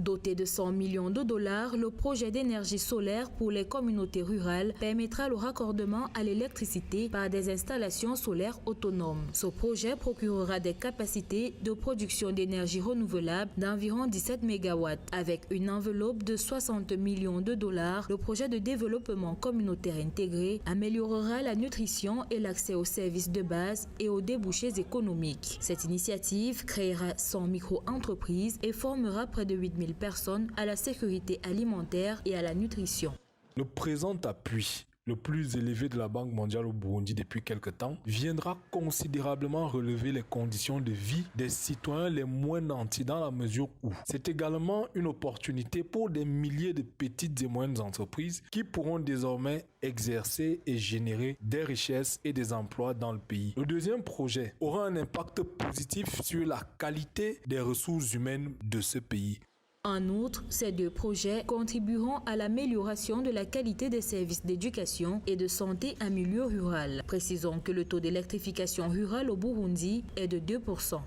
Speaker 13: Doté de 100 millions de dollars, le projet d'énergie solaire pour les communautés rurales permettra le raccordement à l'électricité par des installations solaires autonomes. Ce projet procurera des capacités de production d'énergie renouvelable d'environ 17 MW. Avec une enveloppe de 60 millions de dollars, le projet de développement communautaire intégré améliorera la nutrition et l'accès aux services de base et aux débouchés économiques. Cette initiative créera 100 micro-entreprises et formera près de 8 000 personnes à la sécurité alimentaire et à la nutrition.
Speaker 15: Le présent appui, le plus élevé de la Banque mondiale au Burundi depuis quelque temps, viendra considérablement relever les conditions de vie des citoyens les moins nantis dans la mesure où c'est également une opportunité pour des milliers de petites et moyennes entreprises qui pourront désormais exercer et générer des richesses et des emplois dans le pays. Le deuxième projet aura un impact positif sur la qualité des ressources humaines de ce pays.
Speaker 13: En outre, ces deux projets contribueront à l'amélioration de la qualité des services d'éducation et de santé en milieu rural. Précisons que le taux d'électrification rurale au Burundi est de 2%.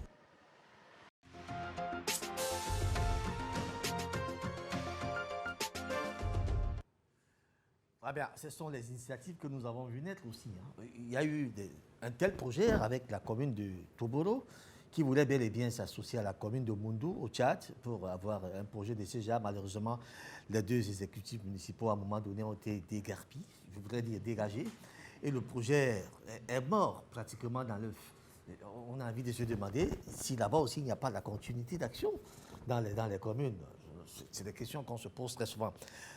Speaker 2: Ah bien, ce sont les initiatives que nous avons vues naître aussi. Il y a eu un tel projet avec la commune de Toboro, qui voulait bel et bien s'associer à la commune de Mundu, au Tchad, pour avoir un projet de ce genre. Malheureusement, les deux exécutifs municipaux, à un moment donné, ont été dégarpis, je voudrais dire dégagés, et le projet est mort pratiquement dans l'œuf. On a envie de se demander si là-bas aussi il n'y a pas de la continuité d'action dans les communes. C'est des questions qu'on se pose très souvent.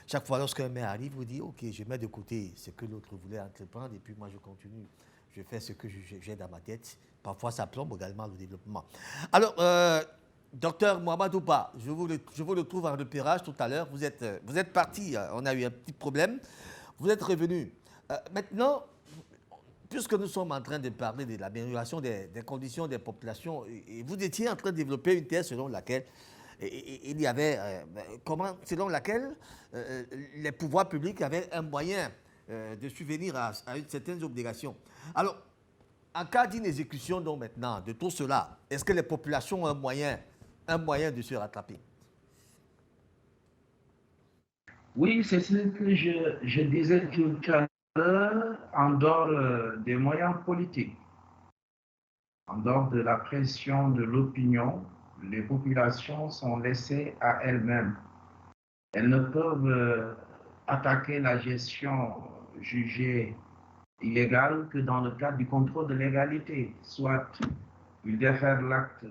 Speaker 2: Chaque fois lorsqu'un maire arrive, vous dit « Ok, je mets de côté ce que l'autre voulait entreprendre et puis moi je continue. Je fais ce que j'ai dans ma tête. » Parfois, ça plombe également le développement. Alors, docteur Mohamadou Ba, je vous le trouve en repérage tout à l'heure. Vous êtes parti, on a eu un petit problème. Vous êtes revenu. Maintenant, puisque nous sommes en train de parler de l'amélioration des conditions des populations, et vous étiez en train de développer une thèse selon laquelle il y avait, selon laquelle les pouvoirs publics avaient un moyen de subvenir à certaines obligations. Alors, en cas d'inexécution, donc maintenant, de tout cela, est-ce que les populations ont un moyen de se rattraper?
Speaker 3: Oui, c'est ce que je disais tout à l'heure, en dehors des moyens politiques, en dehors de la pression de l'opinion, les populations sont laissées à elles-mêmes. Elles ne peuvent attaquer la gestion jugée illégale que dans le cadre du contrôle de légalité. Soit ils défèrent l'acte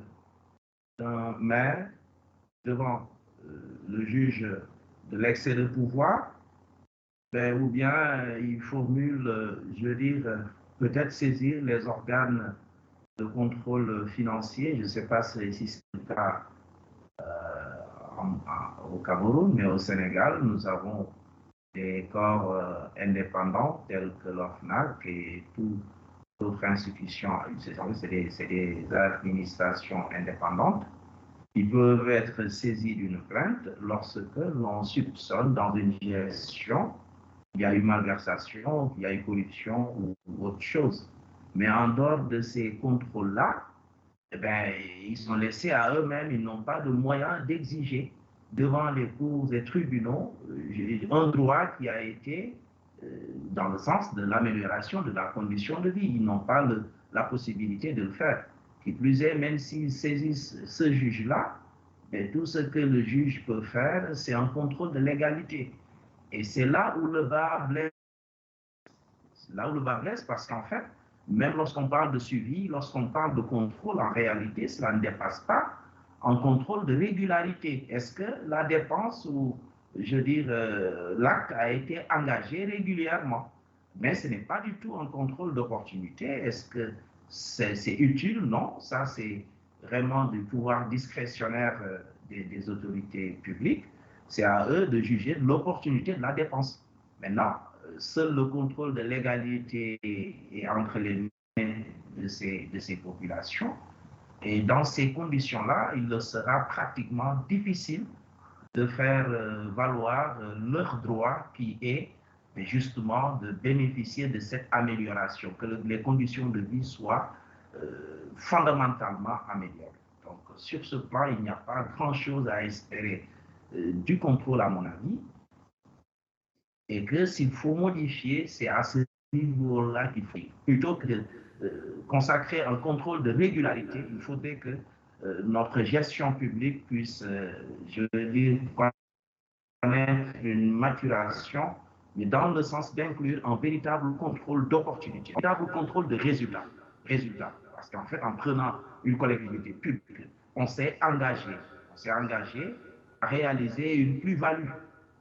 Speaker 3: d'un maire devant le juge de l'excès de pouvoir, ou bien ils formulent, je veux dire, peut-être saisir les organes le contrôle financier. Je ne sais pas si c'est le cas au Cameroun, mais au Sénégal, nous avons des corps indépendants tels que l'OFNAC et toute autre institution. C'est des administrations indépendantes qui peuvent être saisies d'une plainte lorsque l'on soupçonne dans une gestion qu'il y a eu malversation, qu'il y a eu corruption ou autre chose. Mais en dehors de ces contrôles-là, eh bien, ils sont laissés à eux-mêmes, ils n'ont pas de moyens d'exiger devant les cours et tribunaux un droit qui a été dans le sens de l'amélioration de la condition de vie. Ils n'ont pas la possibilité de le faire. Qui plus est, même s'ils saisissent ce juge-là, tout ce que le juge peut faire, c'est un contrôle de légalité. Et c'est là où le bas blesse. Là où le bas blesse, parce qu'en fait, même lorsqu'on parle de suivi, lorsqu'on parle de contrôle, en réalité, cela ne dépasse pas un contrôle de régularité. Est-ce que la dépense ou, je veux dire, l'acte a été engagé régulièrement? Mais ce n'est pas du tout un contrôle d'opportunité. Est-ce que c'est utile? Non, ça c'est vraiment du pouvoir discrétionnaire des autorités publiques. C'est à eux de juger l'opportunité de la dépense. Maintenant, seul le contrôle de légalité est entre les mains de ces populations. Et dans ces conditions-là, il leur sera pratiquement difficile de faire valoir leur droit qui est justement de bénéficier de cette amélioration, que les conditions de vie soient fondamentalement améliorées. Donc, sur ce plan, il n'y a pas grand-chose à espérer du contrôle, à mon avis, et que s'il faut modifier, c'est à ce niveau-là qu'il faut. Plutôt que de consacrer un contrôle de régularité, il faudrait que notre gestion publique puisse, je veux dire, connaître une maturation, mais dans le sens d'inclure un véritable contrôle d'opportunité, un véritable contrôle de résultat. Parce qu'en fait, en prenant une collectivité publique, on s'est engagé à réaliser une plus-value.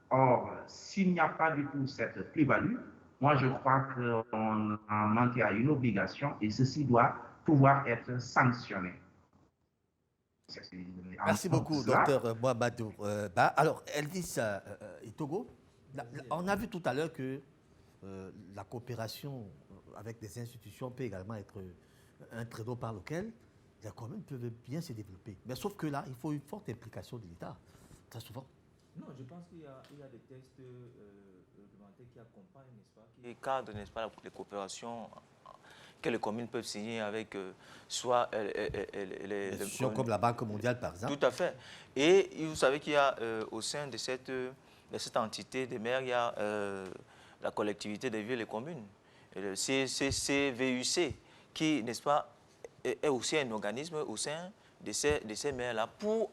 Speaker 3: Or, s'il n'y a pas du tout cette plus-value, moi je crois qu'on a manqué à une obligation et ceci doit pouvoir être sanctionné.
Speaker 2: Merci beaucoup, docteur Mohamedou Ba. Alors, Elvis Itogo, on a vu tout à l'heure que la coopération avec des institutions peut également être un traîneau par lequel les communes peuvent bien se développer. Mais sauf que là, il faut une forte implication de l'État, très souvent.
Speaker 5: Non, je pense qu'il y a des textes réglementaires qui accompagnent, n'est-ce pas, qui cadrent, n'est-ce pas, les coopérations que les communes peuvent signer avec soit les
Speaker 2: institutions comme la Banque mondiale, par exemple.
Speaker 5: Tout à fait. Et vous savez qu'il y a au sein de cette entité des maires, il y a la collectivité des villes et communes, le CVUC, qui, n'est-ce pas, est aussi un organisme au sein de ces maires-là pour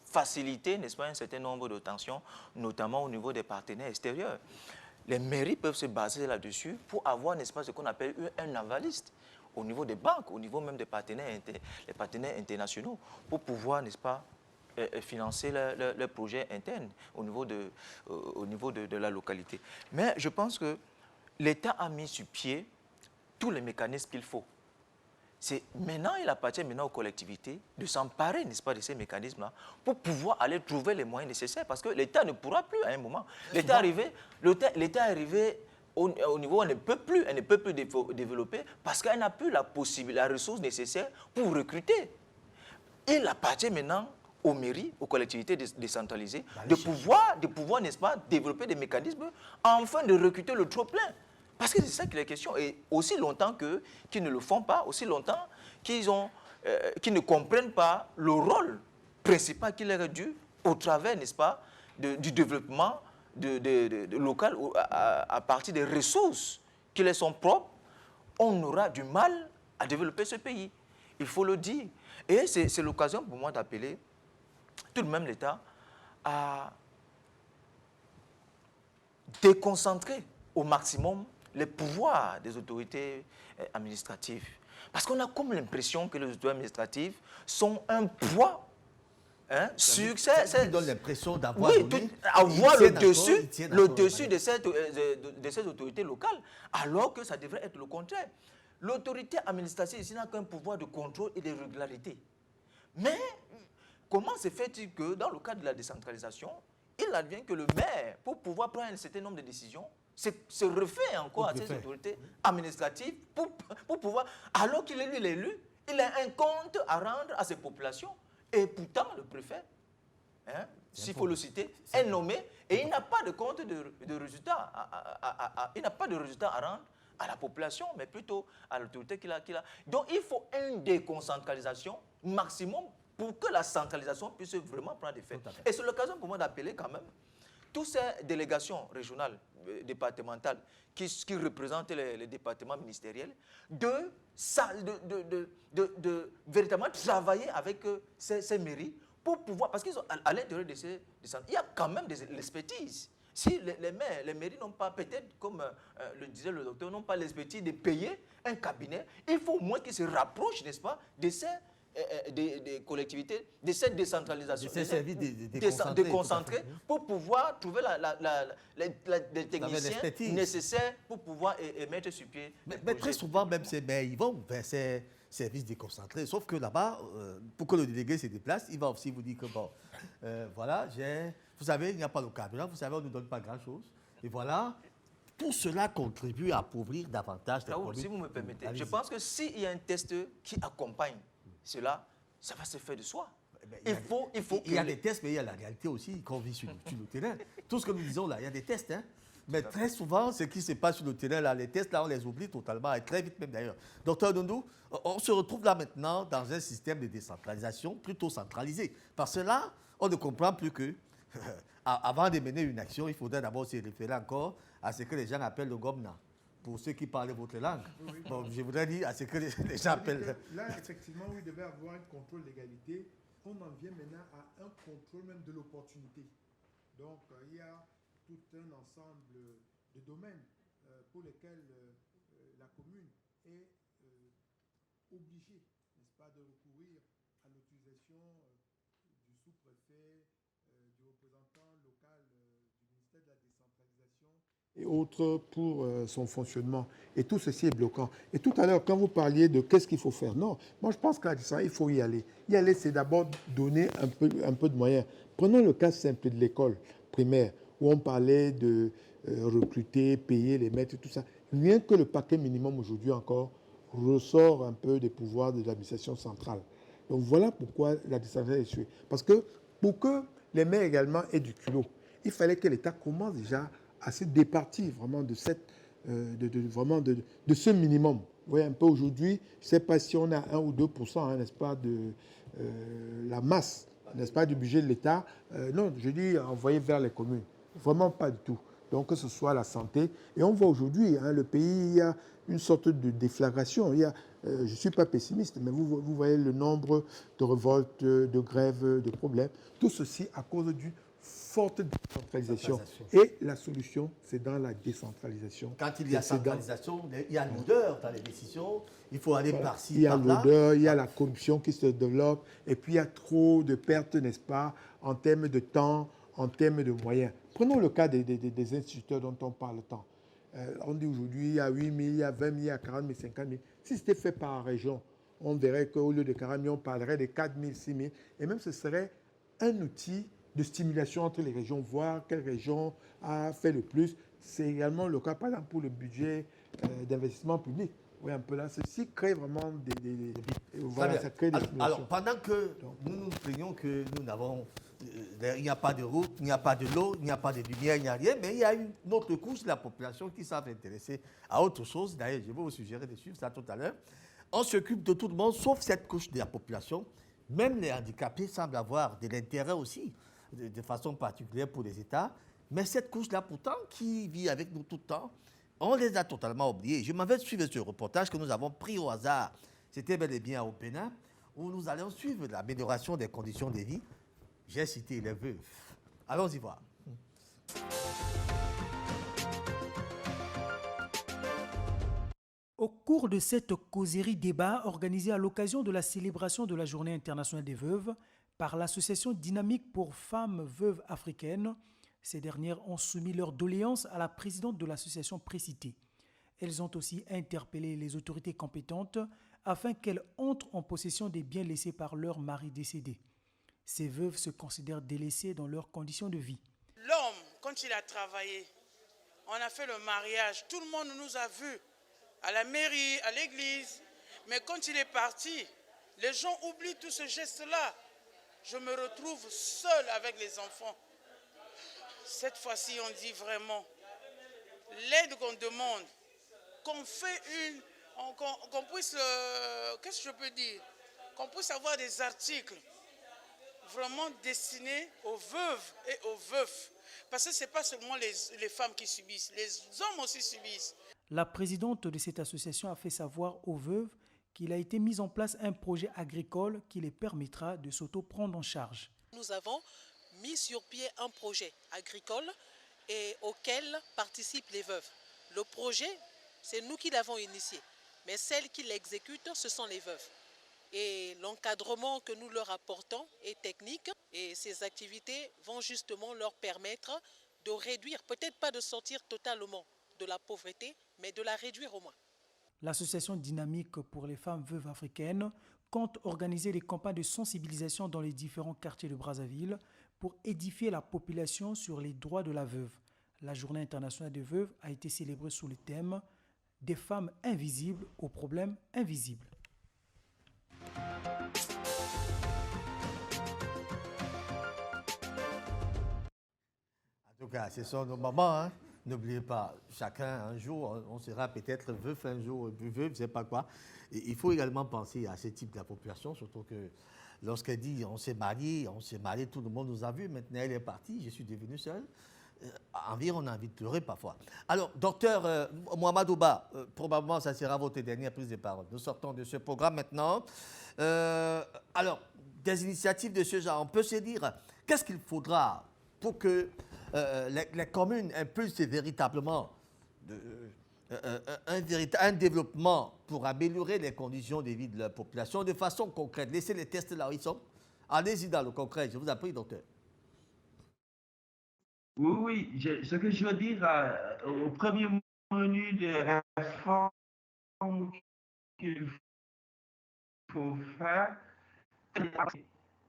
Speaker 5: faciliter, n'est-ce pas, un certain nombre de tensions, notamment au niveau des partenaires extérieurs. Les mairies peuvent se baser là-dessus pour avoir, n'est-ce pas, ce qu'on appelle un avaliste au niveau des banques, au niveau même des partenaires, les partenaires internationaux, pour pouvoir, n'est-ce pas, financer leurs projets internes au niveau de la localité. Mais je pense que l'État a mis sur pied tous les mécanismes qu'il faut. Maintenant, il appartient maintenant aux collectivités de s'emparer, n'est-ce pas, de ces mécanismes-là pour pouvoir aller trouver les moyens nécessaires parce que l'État ne pourra plus à un moment. L'État est arrivé au niveau où elle ne peut plus développer parce qu'elle n'a plus la ressource nécessaire pour recruter. Il appartient maintenant aux mairies, aux collectivités décentralisées de pouvoir, n'est-ce pas, développer des mécanismes afin de recruter le trop-plein. Parce que c'est ça qui est la question. Et aussi longtemps qu'ils ne le font pas, aussi longtemps qu'ils ne comprennent pas le rôle principal qu'il leur est dû au travers, n'est-ce pas, du développement local à partir des ressources qui leur sont propres, on aura du mal à développer ce pays. Il faut le dire. Et c'est l'occasion pour moi d'appeler tout de même l'État à déconcentrer au maximum les pouvoirs des autorités administratives. Parce qu'on a comme l'impression que les autorités administratives sont un poids sur
Speaker 2: ça donne l'impression d'avoir
Speaker 5: le dessus de ces autorités locales, alors que ça devrait être le contraire. l'autorité administrative ici n'a qu'un pouvoir de contrôle et de régularité. Mais comment se fait-il que dans le cadre de la décentralisation, il advient que le maire, pour pouvoir prendre un certain nombre de décisions, se refait encore à ces autorités administratives pour pouvoir, alors qu'il est lui l'élu, il a un compte à rendre à ses populations. Et pourtant, le préfet, hein, s'il faut le citer, est nommé et il n'a pas de compte de résultat. Il n'a pas de résultat à rendre à la population, mais plutôt à l'autorité qu'il a. Donc, il faut une déconcentralisation maximum pour que la centralisation puisse vraiment prendre effet. Et c'est l'occasion pour moi d'appeler quand même toutes ces délégations régionales, départementales, qui représentent les départements ministériels, de véritablement travailler avec ces mairies pour pouvoir, parce qu'ils ont à l'intérieur de ces centres, il y a quand même de l'expertise. Si les mairies n'ont pas, peut-être, comme le disait le docteur, n'ont pas l'expertise de payer un cabinet, il faut au moins qu'ils se rapprochent, n'est-ce pas, de ces des collectivités, de cette décentralisation,
Speaker 2: de ces services
Speaker 5: déconcentrés pour pouvoir trouver les techniciens nécessaires pour pouvoir mettre sur pied.
Speaker 2: Mais très souvent, même ces maires, ils vont vers ces services déconcentrés. Sauf que là-bas, pour que le délégué se déplace, il va aussi vous dire que, bon, voilà, vous savez, il n'y a pas de carburant, vous savez, on ne nous donne pas grand-chose. Et voilà, tout cela contribue à appauvrir davantage les communes.
Speaker 5: Si vous me permettez, je pense que s'il y a un test qui accompagne cela, ça va se faire de soi.
Speaker 2: Il y a des tests, mais il y a la réalité aussi qu'on vit sur le terrain. Tout ce que nous disons là, il y a des tests, hein. Mais très souvent, ce qui se passe sur le terrain, là, les tests, là, on les oublie totalement, et très vite même d'ailleurs. Docteur Ndoundou, on se retrouve là maintenant dans un système de décentralisation plutôt centralisé. Parce que là, on ne comprend plus que, avant de mener une action, il faudrait d'abord se référer encore à ce que les gens appellent le gomna. Pour ceux qui parlent votre langue. Oui. Bon, je voudrais dire à ce que les gens appellent.
Speaker 6: Là, effectivement, oui, il devait avoir un contrôle d'égalité. On en vient maintenant à un contrôle même de l'opportunité. Donc, il y a tout un ensemble de domaines pour lesquels la commune est obligée, n'est-ce pas, de recourir à l'autorisation du sous-préfet, du représentant local du ministère de la décentralisation et autres pour son fonctionnement. Et tout ceci est bloquant. Et tout à l'heure, quand vous parliez de qu'est-ce qu'il faut faire, non, moi je pense qu'à ça, il faut y aller. Y aller, c'est d'abord donner un peu de moyens. Prenons le cas simple de l'école primaire, où on parlait de recruter, payer les maîtres, tout ça. Rien que le paquet minimum aujourd'hui encore ressort un peu des pouvoirs de l'administration centrale. Donc voilà pourquoi la décentralisation est échouée. Parce que pour que les maires également aient du culot, il fallait que l'État commence déjà à se départir vraiment de ce minimum. Vous voyez un peu aujourd'hui, je ne sais pas si on a 1 ou 2%, hein, n'est-ce pas, de la masse, n'est-ce pas, du budget de l'État. Non, je dis envoyé vers les communes. Vraiment pas du tout. Donc que ce soit la santé. Et on voit aujourd'hui, hein, le pays, il y a une sorte de déflagration. Il y a, je ne suis pas pessimiste, mais vous voyez le nombre de révoltes, de grèves, de problèmes. Tout ceci à cause d'une forte décentralisation. Et la solution, c'est dans la décentralisation.
Speaker 2: Quand il y a centralisation, il y a l'odeur dans les décisions. Il faut aller par-ci,
Speaker 6: il y a
Speaker 2: par-là.
Speaker 6: l'odeur, il y a la corruption qui se développe. Et puis, il y a trop de pertes, n'est-ce pas, en termes de temps, en termes de moyens. Prenons le cas des instituteurs dont on parle tant. On dit aujourd'hui, il y a 8 000, il y a 20 000, il y a 40 000, 50 000. Si c'était fait par région, on verrait qu'au lieu de 40 000, on parlerait de 4 000, 6 000. Et même ce serait un outil de stimulation entre les régions, voir quelle région a fait le plus. C'est également le cas, par exemple, pour le budget d'investissement public. Oui, un peu là. Ceci crée vraiment voilà, ça crée des stimulations.
Speaker 2: Alors, pendant que nous nous plaignons que nous n'avons... il n'y a pas de route, il n'y a pas de l'eau, il n'y a pas de lumière, il n'y a rien, mais il y a une autre couche de la population qui s'est intéressée à autre chose. D'ailleurs, je vais vous suggérer de suivre ça tout à l'heure. On s'occupe de tout le monde, sauf cette couche de la population. Même les handicapés semblent avoir de l'intérêt aussi, de façon particulière pour les États. Mais cette couche-là, pourtant, qui vit avec nous tout le temps, on les a totalement oubliés. Je m'avais suivi ce reportage que nous avons pris au hasard. C'était bel et bien au Bénin, où nous allons suivre l'amélioration des conditions de vie. J'ai cité les veufs. Allons-y voir.
Speaker 16: Au cours de cette causerie débat organisée à l'occasion de la célébration de la Journée internationale des veuves par l'association Dynamique pour femmes veuves africaines, ces dernières ont soumis leurs doléances à la présidente de l'association précitée. Elles ont aussi interpellé les autorités compétentes afin qu'elles entrent en possession des biens laissés par leur mari décédé. Ces veuves se considèrent délaissées dans leurs conditions de vie.
Speaker 17: L'homme, quand il a travaillé, on a fait le mariage, tout le monde nous a vus, à la mairie, à l'église. Mais quand il est parti, les gens oublient tout ce geste-là. Je me retrouve seule avec les enfants. Cette fois-ci, on dit vraiment, l'aide qu'on demande, qu'on fait qu'on puisse, qu'est-ce que je peux dire, qu'on puisse avoir des articles vraiment destinés aux veuves et aux veufs. Parce que ce n'est pas seulement les femmes qui subissent, les hommes aussi subissent.
Speaker 16: La présidente de cette association a fait savoir aux veuves qu'il a été mis en place un projet agricole qui les permettra de s'auto-prendre en charge.
Speaker 18: Nous avons mis sur pied un projet agricole et auquel participent les veuves. Le projet, c'est nous qui l'avons initié, mais celles qui l'exécutent, ce sont les veuves. Et l'encadrement que nous leur apportons est technique et ces activités vont justement leur permettre de réduire, peut-être pas de sortir totalement de la pauvreté, mais de la réduire au moins.
Speaker 16: L'association dynamique pour les femmes veuves africaines compte organiser des campagnes de sensibilisation dans les différents quartiers de Brazzaville pour édifier la population sur les droits de la veuve. La Journée internationale des veuves a été célébrée sous le thème « Des femmes invisibles aux problèmes invisibles ».
Speaker 2: En tout cas, ce sont nos mamans, hein? N'oubliez pas, chacun un jour, on sera peut-être veuf un jour, veuve, je ne sais pas quoi. Et il faut également penser à ce type de la population, surtout que lorsqu'elle dit on s'est marié, tout le monde nous a vus, maintenant elle est partie, je suis devenu seul. On a envie de pleurer parfois. Alors, docteur Mohamed Ouba, probablement ça sera votre dernière prise de parole. Nous sortons de ce programme maintenant. Alors, des initiatives de ce genre, on peut se dire, qu'est-ce qu'il faudra pour que les communes impulsent véritablement un développement pour améliorer les conditions de vie de la population de façon concrète. Laissez les tests là où ils sont. Allez-y dans le concret. Je vous en prie, docteur.
Speaker 3: Oui, ce que je veux dire, au premier menu de réforme qu'il faut faire, il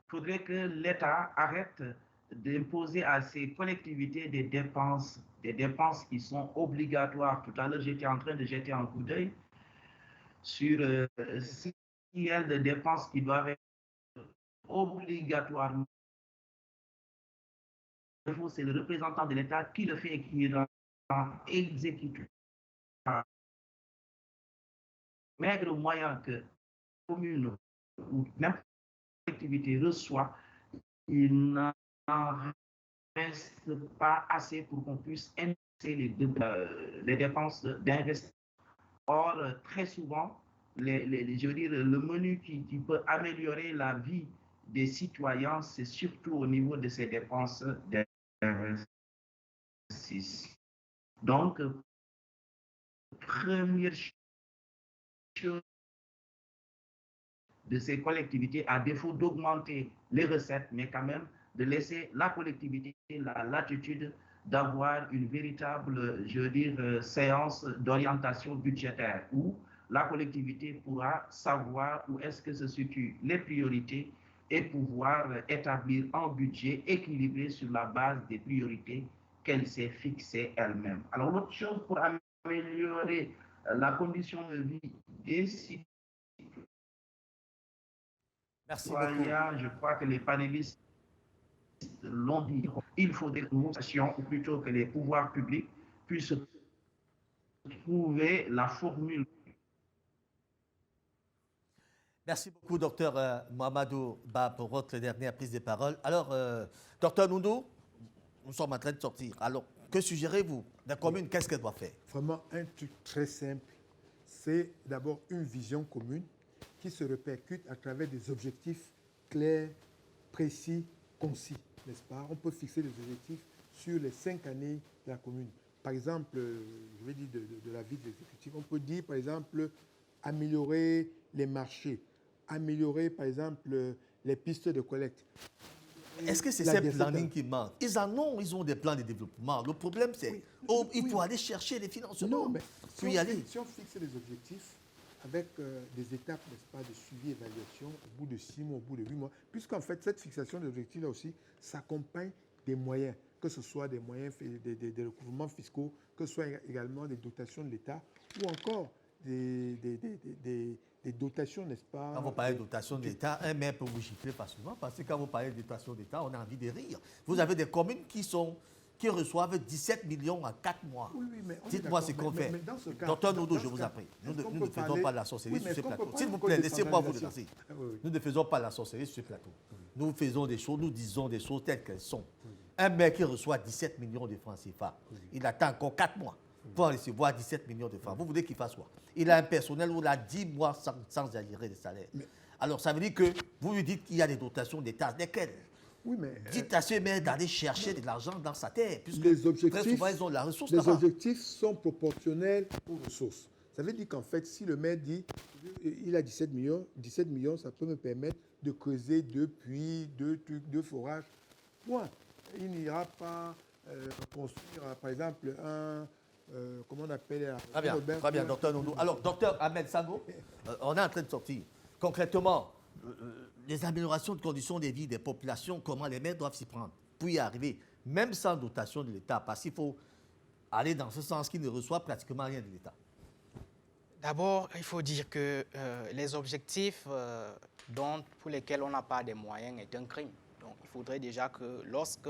Speaker 3: faudrait que l'État arrête d'imposer à ces collectivités des dépenses qui sont obligatoires. Tout à l'heure, j'étais en train de jeter un coup d'œil sur des dépenses qui doivent être obligatoirement. C'est le représentant de l'État qui le fait et qui exécute. Mais le moyen que la commune ou n'importe quelle collectivité reçoit, il n'en reste pas assez pour qu'on puisse indexer les dépenses d'investissement. Or, très souvent, je veux dire, le menu qui peut améliorer la vie des citoyens, c'est surtout au niveau de ces dépenses d'investissement. Donc, première chose de ces collectivités, à défaut d'augmenter les recettes, mais quand même de laisser la collectivité la latitude d'avoir une véritable, je veux dire, séance d'orientation budgétaire où la collectivité pourra savoir où est-ce que se situent les priorités et pouvoir établir un budget équilibré sur la base des priorités qu'elle s'est fixées elle-même. Alors, l'autre chose pour améliorer la condition de vie des citoyens, je crois que les panélistes l'ont dit, il faut des conversations, ou plutôt que les pouvoirs publics puissent trouver la formule.
Speaker 2: Merci beaucoup, docteur Mohamedou Ba, pour votre dernière prise de parole. Alors, docteur Noundou, nous sommes en train de sortir. Alors, que suggérez-vous? La commune, qu'est-ce qu'elle doit faire?
Speaker 6: Vraiment, un truc très simple, c'est d'abord une vision commune qui se répercute à travers des objectifs clairs, précis, concis, n'est-ce pas? On peut fixer des objectifs sur les 5 années de la commune. Par exemple, je vais dire de la vie de l'exécutif, on peut dire, par exemple, améliorer les marchés, améliorer, par exemple, les pistes de collecte,
Speaker 2: Est-ce que c'est ces plannings qui manquent? Ils ont des plans de développement. Le problème, c'est il faut aller chercher les financements.
Speaker 6: Non, mais
Speaker 2: si
Speaker 6: on fixe des objectifs avec des étapes, n'est-ce pas, de suivi et évaluation au bout de 6 mois, au bout de 8 mois, puisqu'en fait, cette fixation d'objectifs-là aussi s'accompagne des moyens, que ce soit des moyens, des recouvrements fiscaux, que ce soit également des dotations de l'État ou encore des dotations, n'est-ce pas?
Speaker 2: Quand vous parlez de dotation d'État, un maire peut vous gifler facilement parce que quand vous parlez de dotation d'État, on a envie de rire. Vous avez des communes qui reçoivent 17 millions en 4 mois.
Speaker 6: Oui, mais
Speaker 2: dites-moi ce qu'on fait. Docteur Nodo, je vous en prie. Nous ne faisons pas la sorcellerie sur ce plateau. S'il vous plaît, laissez-moi vous le lancer. Nous ne faisons pas la sorcellerie sur ce plateau. Nous faisons des choses, nous disons des choses telles qu'elles sont. Un maire qui reçoit 17 millions de francs CFA, il attend encore 4 mois pour recevoir 17 millions de francs. Vous voulez qu'il fasse quoi? Il a un personnel où il a 10 mois sans gérer de salaire. Alors, ça veut dire que vous lui dites qu'il y a des dotations d'État. Lesquelles?
Speaker 6: Oui, mais
Speaker 2: dites à ce maire d'aller chercher de l'argent dans sa terre, puisque
Speaker 6: les objectifs,
Speaker 2: très souvent, ils ont la ressource
Speaker 6: les
Speaker 2: là-bas.
Speaker 6: objectifs sont proportionnels aux ressources. Ça veut dire qu'en fait, si le maire dit il a 17 millions, ça peut me permettre de creuser 2 puits, 2 forages. Point. Il n'ira pas construire, par exemple, comment on appelle...
Speaker 2: Très bien, docteur Nodo. Alors, docteur Ahmed Sango, on est en train de sortir. Concrètement, les améliorations de conditions de vie des populations, comment les maires doivent s'y prendre pour y arriver, même sans dotation de l'État, parce qu'il faut aller dans ce sens qu'ils ne reçoivent pratiquement rien de l'État.
Speaker 4: D'abord, il faut dire que les objectifs pour lesquels on n'a pas de moyens est un crime. Donc, il faudrait déjà que lorsque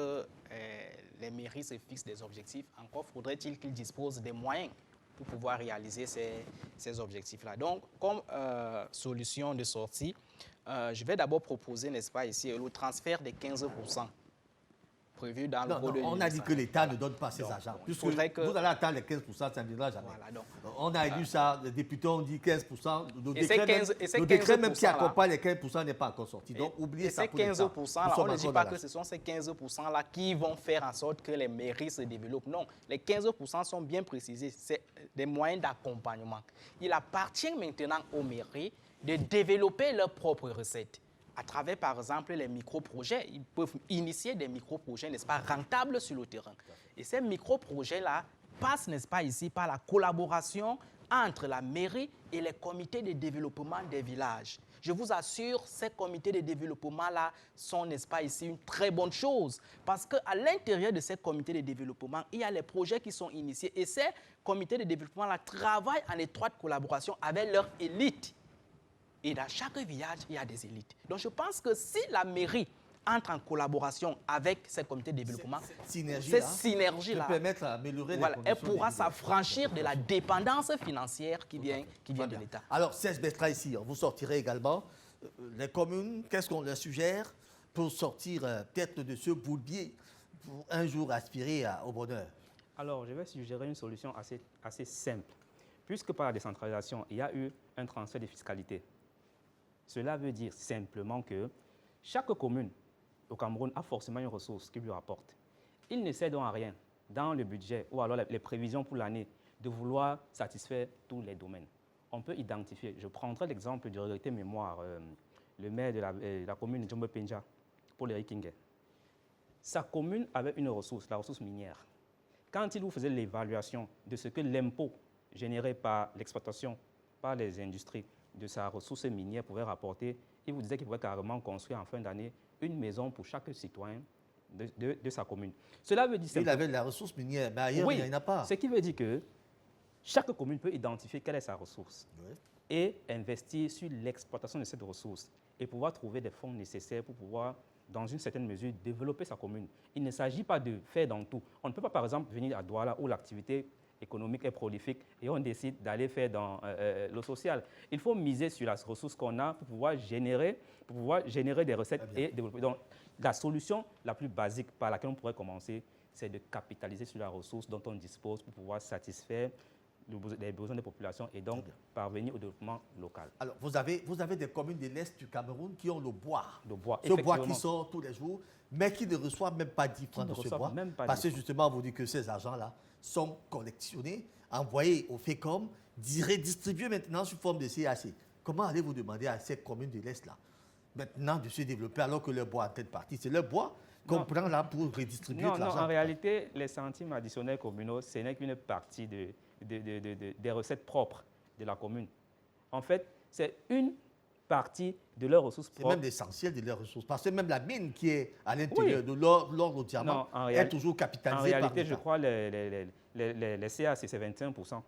Speaker 4: les mairies se fixent des objectifs, encore faudrait-il qu'ils disposent des moyens pour pouvoir réaliser ces objectifs-là. Donc, comme solution de sortie, je vais d'abord proposer, n'est-ce pas, ici, le transfert des 15% prévu dans le code de
Speaker 2: on a dit que l'État ne donne pas ses agents. Puisque vous allez attendre les 15%, ça ne viendra jamais. Voilà, donc, on a élu ça, les députés ont dit 15%. Le décret même qui accompagne les 15% n'est pas encore sorti. Donc, oubliez ça pour l'État.
Speaker 4: Ces 15%-là, on ne dit pas que ce sont ces 15%-là qui vont faire en sorte que les mairies se développent. Non, les 15% sont bien précisés. C'est des moyens d'accompagnement. Il appartient maintenant aux mairies de développer leurs propres recettes. À travers, par exemple, les micro-projets, ils peuvent initier des micro-projets, n'est-ce pas, rentables sur le terrain. Et ces micro-projets-là passent, n'est-ce pas, ici, par la collaboration entre la mairie et les comités de développement des villages. Je vous assure, ces comités de développement-là sont, n'est-ce pas, ici, une très bonne chose. Parce qu'à l'intérieur de ces comités de développement, il y a les projets qui sont initiés. Et ces comités de développement-là travaillent en étroite collaboration avec leur élite. Et dans chaque village, il y a des élites. Donc, je pense que si la mairie entre en collaboration avec ces comités de développement, cette synergie-là
Speaker 2: permettre d'améliorer
Speaker 4: elle pourra s'affranchir de la dépendance financière qui vient de l'État.
Speaker 2: Alors, Serge Bertrand, ici, vous sortirez également. Les communes, qu'est-ce qu'on leur suggère pour sortir peut-être de ce bourbier pour un jour aspirer au bonheur?
Speaker 1: Alors, je vais suggérer une solution assez simple. Puisque par la décentralisation, il y a eu un transfert de fiscalité. Cela veut dire simplement que chaque commune au Cameroun a forcément une ressource qui lui rapporte. Il ne sait donc à rien dans le budget ou alors les prévisions pour l'année de vouloir satisfaire tous les domaines. On peut identifier, je prendrai l'exemple du regretté mémoire, le maire de la commune de Djombe Penja, Paul Eric Kingue. Sa commune avait une ressource, la ressource minière. Quand il vous faisait l'évaluation de ce que l'impôt généré par l'exploitation, par les industries, de sa ressource minière pouvait rapporter, il vous disait qu'il pouvait carrément construire en fin d'année une maison pour chaque citoyen de sa commune. Cela veut dire
Speaker 2: il avait de la ressource minière, mais ailleurs, il n'y en a pas.
Speaker 1: Ce qui veut dire que chaque commune peut identifier quelle est sa ressource et investir sur l'exploitation de cette ressource et pouvoir trouver des fonds nécessaires pour pouvoir, dans une certaine mesure, développer sa commune. Il ne s'agit pas de faire dans tout. On ne peut pas, par exemple, venir à Douala où l'activité économique est prolifique et on décide d'aller faire dans le social. Il faut miser sur la ressource qu'on a pour pouvoir générer des recettes et développer. Donc, la solution la plus basique par laquelle on pourrait commencer, c'est de capitaliser sur la ressource dont on dispose pour pouvoir satisfaire les besoins des populations et donc parvenir au développement local.
Speaker 2: Alors, vous avez des communes de l'Est du Cameroun qui ont le bois.
Speaker 1: Ce
Speaker 2: bois qui sort tous les jours, mais qui ne reçoivent même pas 10 francs de ce bois. Parce que justement, on vous dit que ces argents-là sont collectionnés, envoyés au FECOM, redistribués maintenant sous forme de CAC. Comment allez-vous demander à ces communes de l'Est-là maintenant de se développer alors que le bois est en tête partie. C'est le bois qu'on prend là pour redistribuer de l'argent.
Speaker 1: Non, en réalité, les centimes additionnels communaux, ce n'est qu'une partie des recettes propres de la commune. En fait, c'est une partie de leurs ressources propres.
Speaker 2: C'est même l'essentiel de leurs ressources. Parce que même la mine qui est à l'intérieur de l'or au diamant est toujours capitalisée par l'État.
Speaker 1: En réalité, je crois que les CA, c'est 25%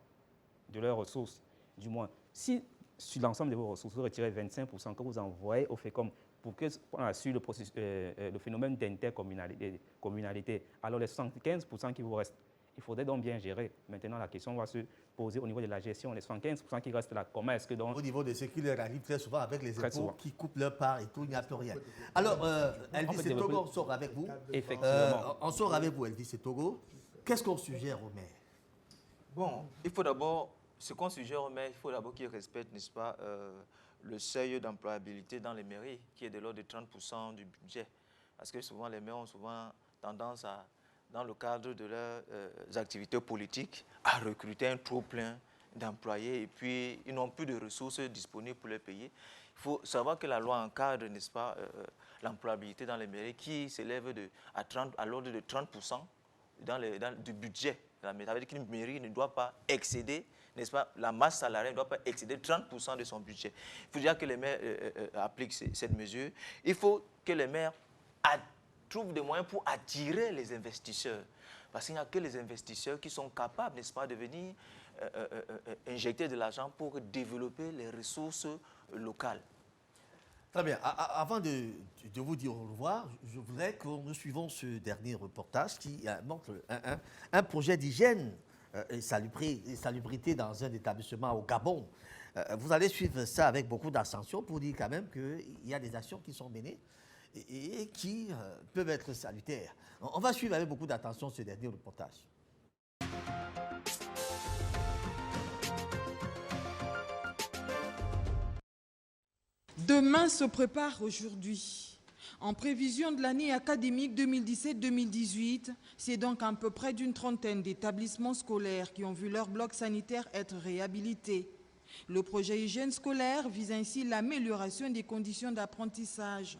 Speaker 1: de leurs ressources, du moins. Si sur l'ensemble de vos ressources, vous retirez 25% que vous envoyez au FECOM pour qu'on assure le phénomène d'intercommunalité, alors les 75% qui vous restent, il faudrait donc bien gérer. Maintenant, la question va se poser au niveau de la gestion. Les 75% qui restent là, comment est-ce que donc...
Speaker 2: Au niveau de ce qui leur arrive très souvent avec les impôts qui coupent leur part et tout, il n'y a plus rien. Alors, Elvis et Togo, on sort avec vous.
Speaker 1: Effectivement.
Speaker 2: On sort avec vous, Elvis et Togo. Qu'est-ce qu'on suggère aux maires?
Speaker 5: Bon, il faut d'abord, ce qu'on suggère aux maires, il faut d'abord qu'ils respectent, n'est-ce pas, le seuil d'employabilité dans les mairies, qui est de l'ordre de 30% du budget. Parce que souvent, les maires ont souvent tendance à, dans le cadre de leurs activités politiques, à recruter un trop-plein d'employés et puis ils n'ont plus de ressources disponibles pour les payer. Il faut savoir que la loi encadre, n'est-ce pas, l'employabilité dans les mairies qui s'élève à l'ordre de 30% du budget de la mairie. Ça veut dire qu'une mairie ne doit pas excéder, n'est-ce pas, la masse salariale ne doit pas excéder 30% de son budget. Il faut dire que les maires appliquent cette mesure. Il faut que les maires trouvent des moyens pour attirer les investisseurs. Parce qu'il n'y a que les investisseurs qui sont capables, n'est-ce pas, de venir injecter de l'argent pour développer les ressources locales.
Speaker 2: Très bien. Avant de vous dire au revoir, je voudrais que nous suivions ce dernier reportage qui montre un projet d'hygiène et salubrité dans un établissement au Gabon. Vous allez suivre ça avec beaucoup d'attention pour dire quand même qu'il y a des actions qui sont menées et qui peuvent être salutaires. On va suivre avec beaucoup d'attention ce dernier reportage.
Speaker 19: Demain se prépare aujourd'hui. En prévision de l'année académique 2017-2018, c'est donc à peu près d'une trentaine d'établissements scolaires qui ont vu leur bloc sanitaire être réhabilité. Le projet hygiène scolaire vise ainsi l'amélioration des conditions d'apprentissage.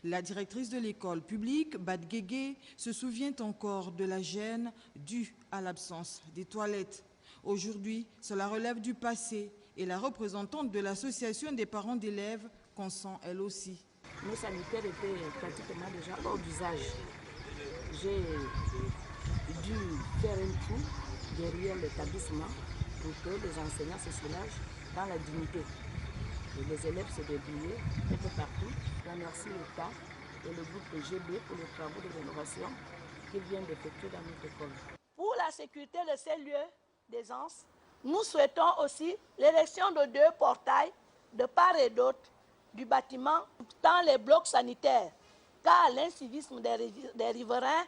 Speaker 19: La directrice de l'école publique, Bad Guégué, se souvient encore de la gêne due à l'absence des toilettes. Aujourd'hui, cela relève du passé et la représentante de l'association des parents d'élèves consent elle aussi.
Speaker 20: Nos sanitaires étaient pratiquement déjà hors d'usage. J'ai dû faire un trou derrière l'établissement pour que les enseignants se soulagent dans la dignité. Et les élèves se débrouillaient un peu partout. Je remercie l'État et le groupe GB pour les travaux de rénovation qu'ils viennent d'effectuer dans notre école.
Speaker 21: Pour la sécurité de ces lieux d'aisance, nous souhaitons aussi l'érection de 2 portails de part et d'autre du bâtiment dans les blocs sanitaires, car l'incivisme des riverains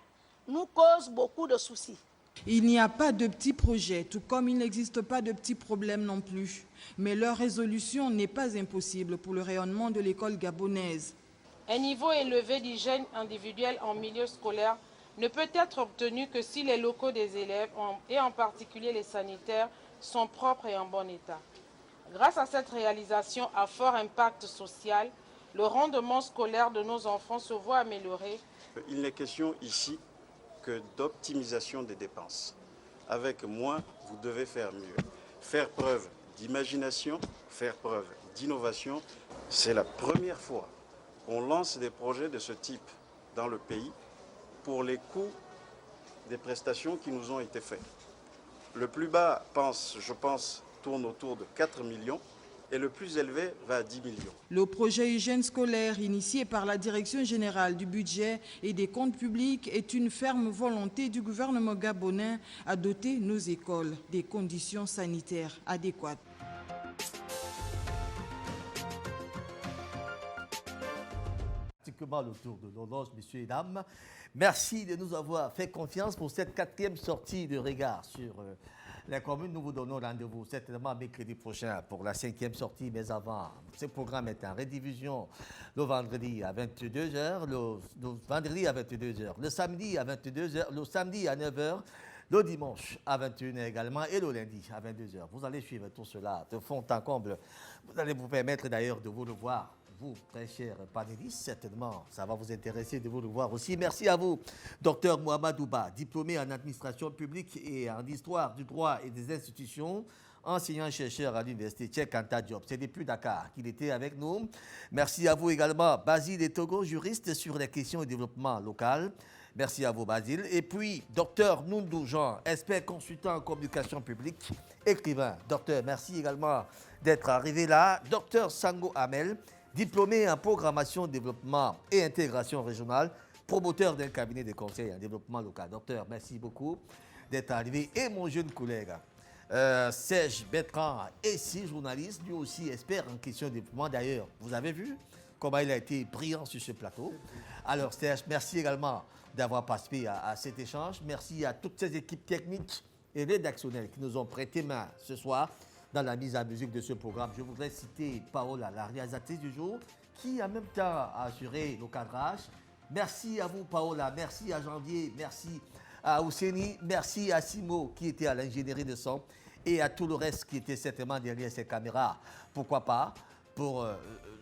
Speaker 21: nous cause beaucoup de soucis.
Speaker 19: Il n'y a pas de petits projets, tout comme il n'existe pas de petits problèmes non plus. Mais leur résolution n'est pas impossible pour le rayonnement de l'école gabonaise.
Speaker 22: Un niveau élevé d'hygiène individuelle en milieu scolaire ne peut être obtenu que si les locaux des élèves, et en particulier les sanitaires, sont propres et en bon état. Grâce à cette réalisation à fort impact social, le rendement scolaire de nos enfants se voit amélioré.
Speaker 23: Il n'est question ici que d'optimisation des dépenses. Avec moins, vous devez faire mieux. Faire preuve d'imagination, faire preuve d'innovation. C'est la première fois qu'on lance des projets de ce type dans le pays pour les coûts des prestations qui nous ont été faites. Le plus bas, je pense, tourne autour de 4 millions et le plus élevé va à 10 millions.
Speaker 19: Le projet hygiène scolaire initié par la Direction générale du budget et des comptes publics est une ferme volonté du gouvernement gabonais à doter nos écoles des conditions sanitaires adéquates.
Speaker 2: Pratiquement le tour de l'horloge, messieurs et dames. Merci de nous avoir fait confiance pour cette 4e sortie de regard sur les communes. Nous vous donnons rendez-vous certainement mercredi prochain pour la 5e sortie. Mais avant, ce programme est en rediffusion le vendredi à 22h, le vendredi à 22h, le samedi à 22h, le samedi à 9h, le dimanche à 21h également et le lundi à 22h. Vous allez suivre tout cela de fond en comble. Vous allez vous permettre d'ailleurs de vous revoir vous, très chers panélistes. Certainement, ça va vous intéresser de vous le voir aussi. Merci à vous, Dr Mohamadou Ba, diplômé en administration publique et en histoire du droit et des institutions, enseignant-chercheur à l'université Cheikh Anta Diop. C'est depuis Dakar qu'il était avec nous. Merci à vous également, Basile Togo, juriste sur les questions de développement local. Merci à vous, Basile. Et puis, Dr Noundou Jean, expert consultant en communication publique, écrivain. Docteur, merci également d'être arrivé là. Dr Sango Amel, diplômé en programmation, développement et intégration régionale, promoteur d'un cabinet de conseil en développement local. Docteur, merci beaucoup d'être arrivé. Et mon jeune collègue, Serge Bertrand, ici journaliste, lui aussi expert en questions de développement. D'ailleurs, vous avez vu comment il a été brillant sur ce plateau. Alors Serge, merci également d'avoir participé à cet échange. Merci à toutes ces équipes techniques et rédactionnelles qui nous ont prêté main ce soir dans la mise en musique de ce programme. Je voudrais citer Paola, la réalisatrice du jour, qui en même temps a assuré le cadrage. Merci à vous, Paola. Merci à Janvier. Merci à Ouseni. Merci à Simo, qui était à l'ingénierie de son, et à tout le reste qui était certainement derrière ces caméras. Pourquoi pas, pour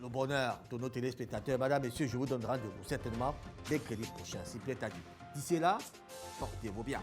Speaker 2: le bonheur de nos téléspectateurs. Madame, Messieurs, je vous donne rendez-vous certainement mercredi prochain, s'il plaît à Dieu. D'ici là, portez-vous bien.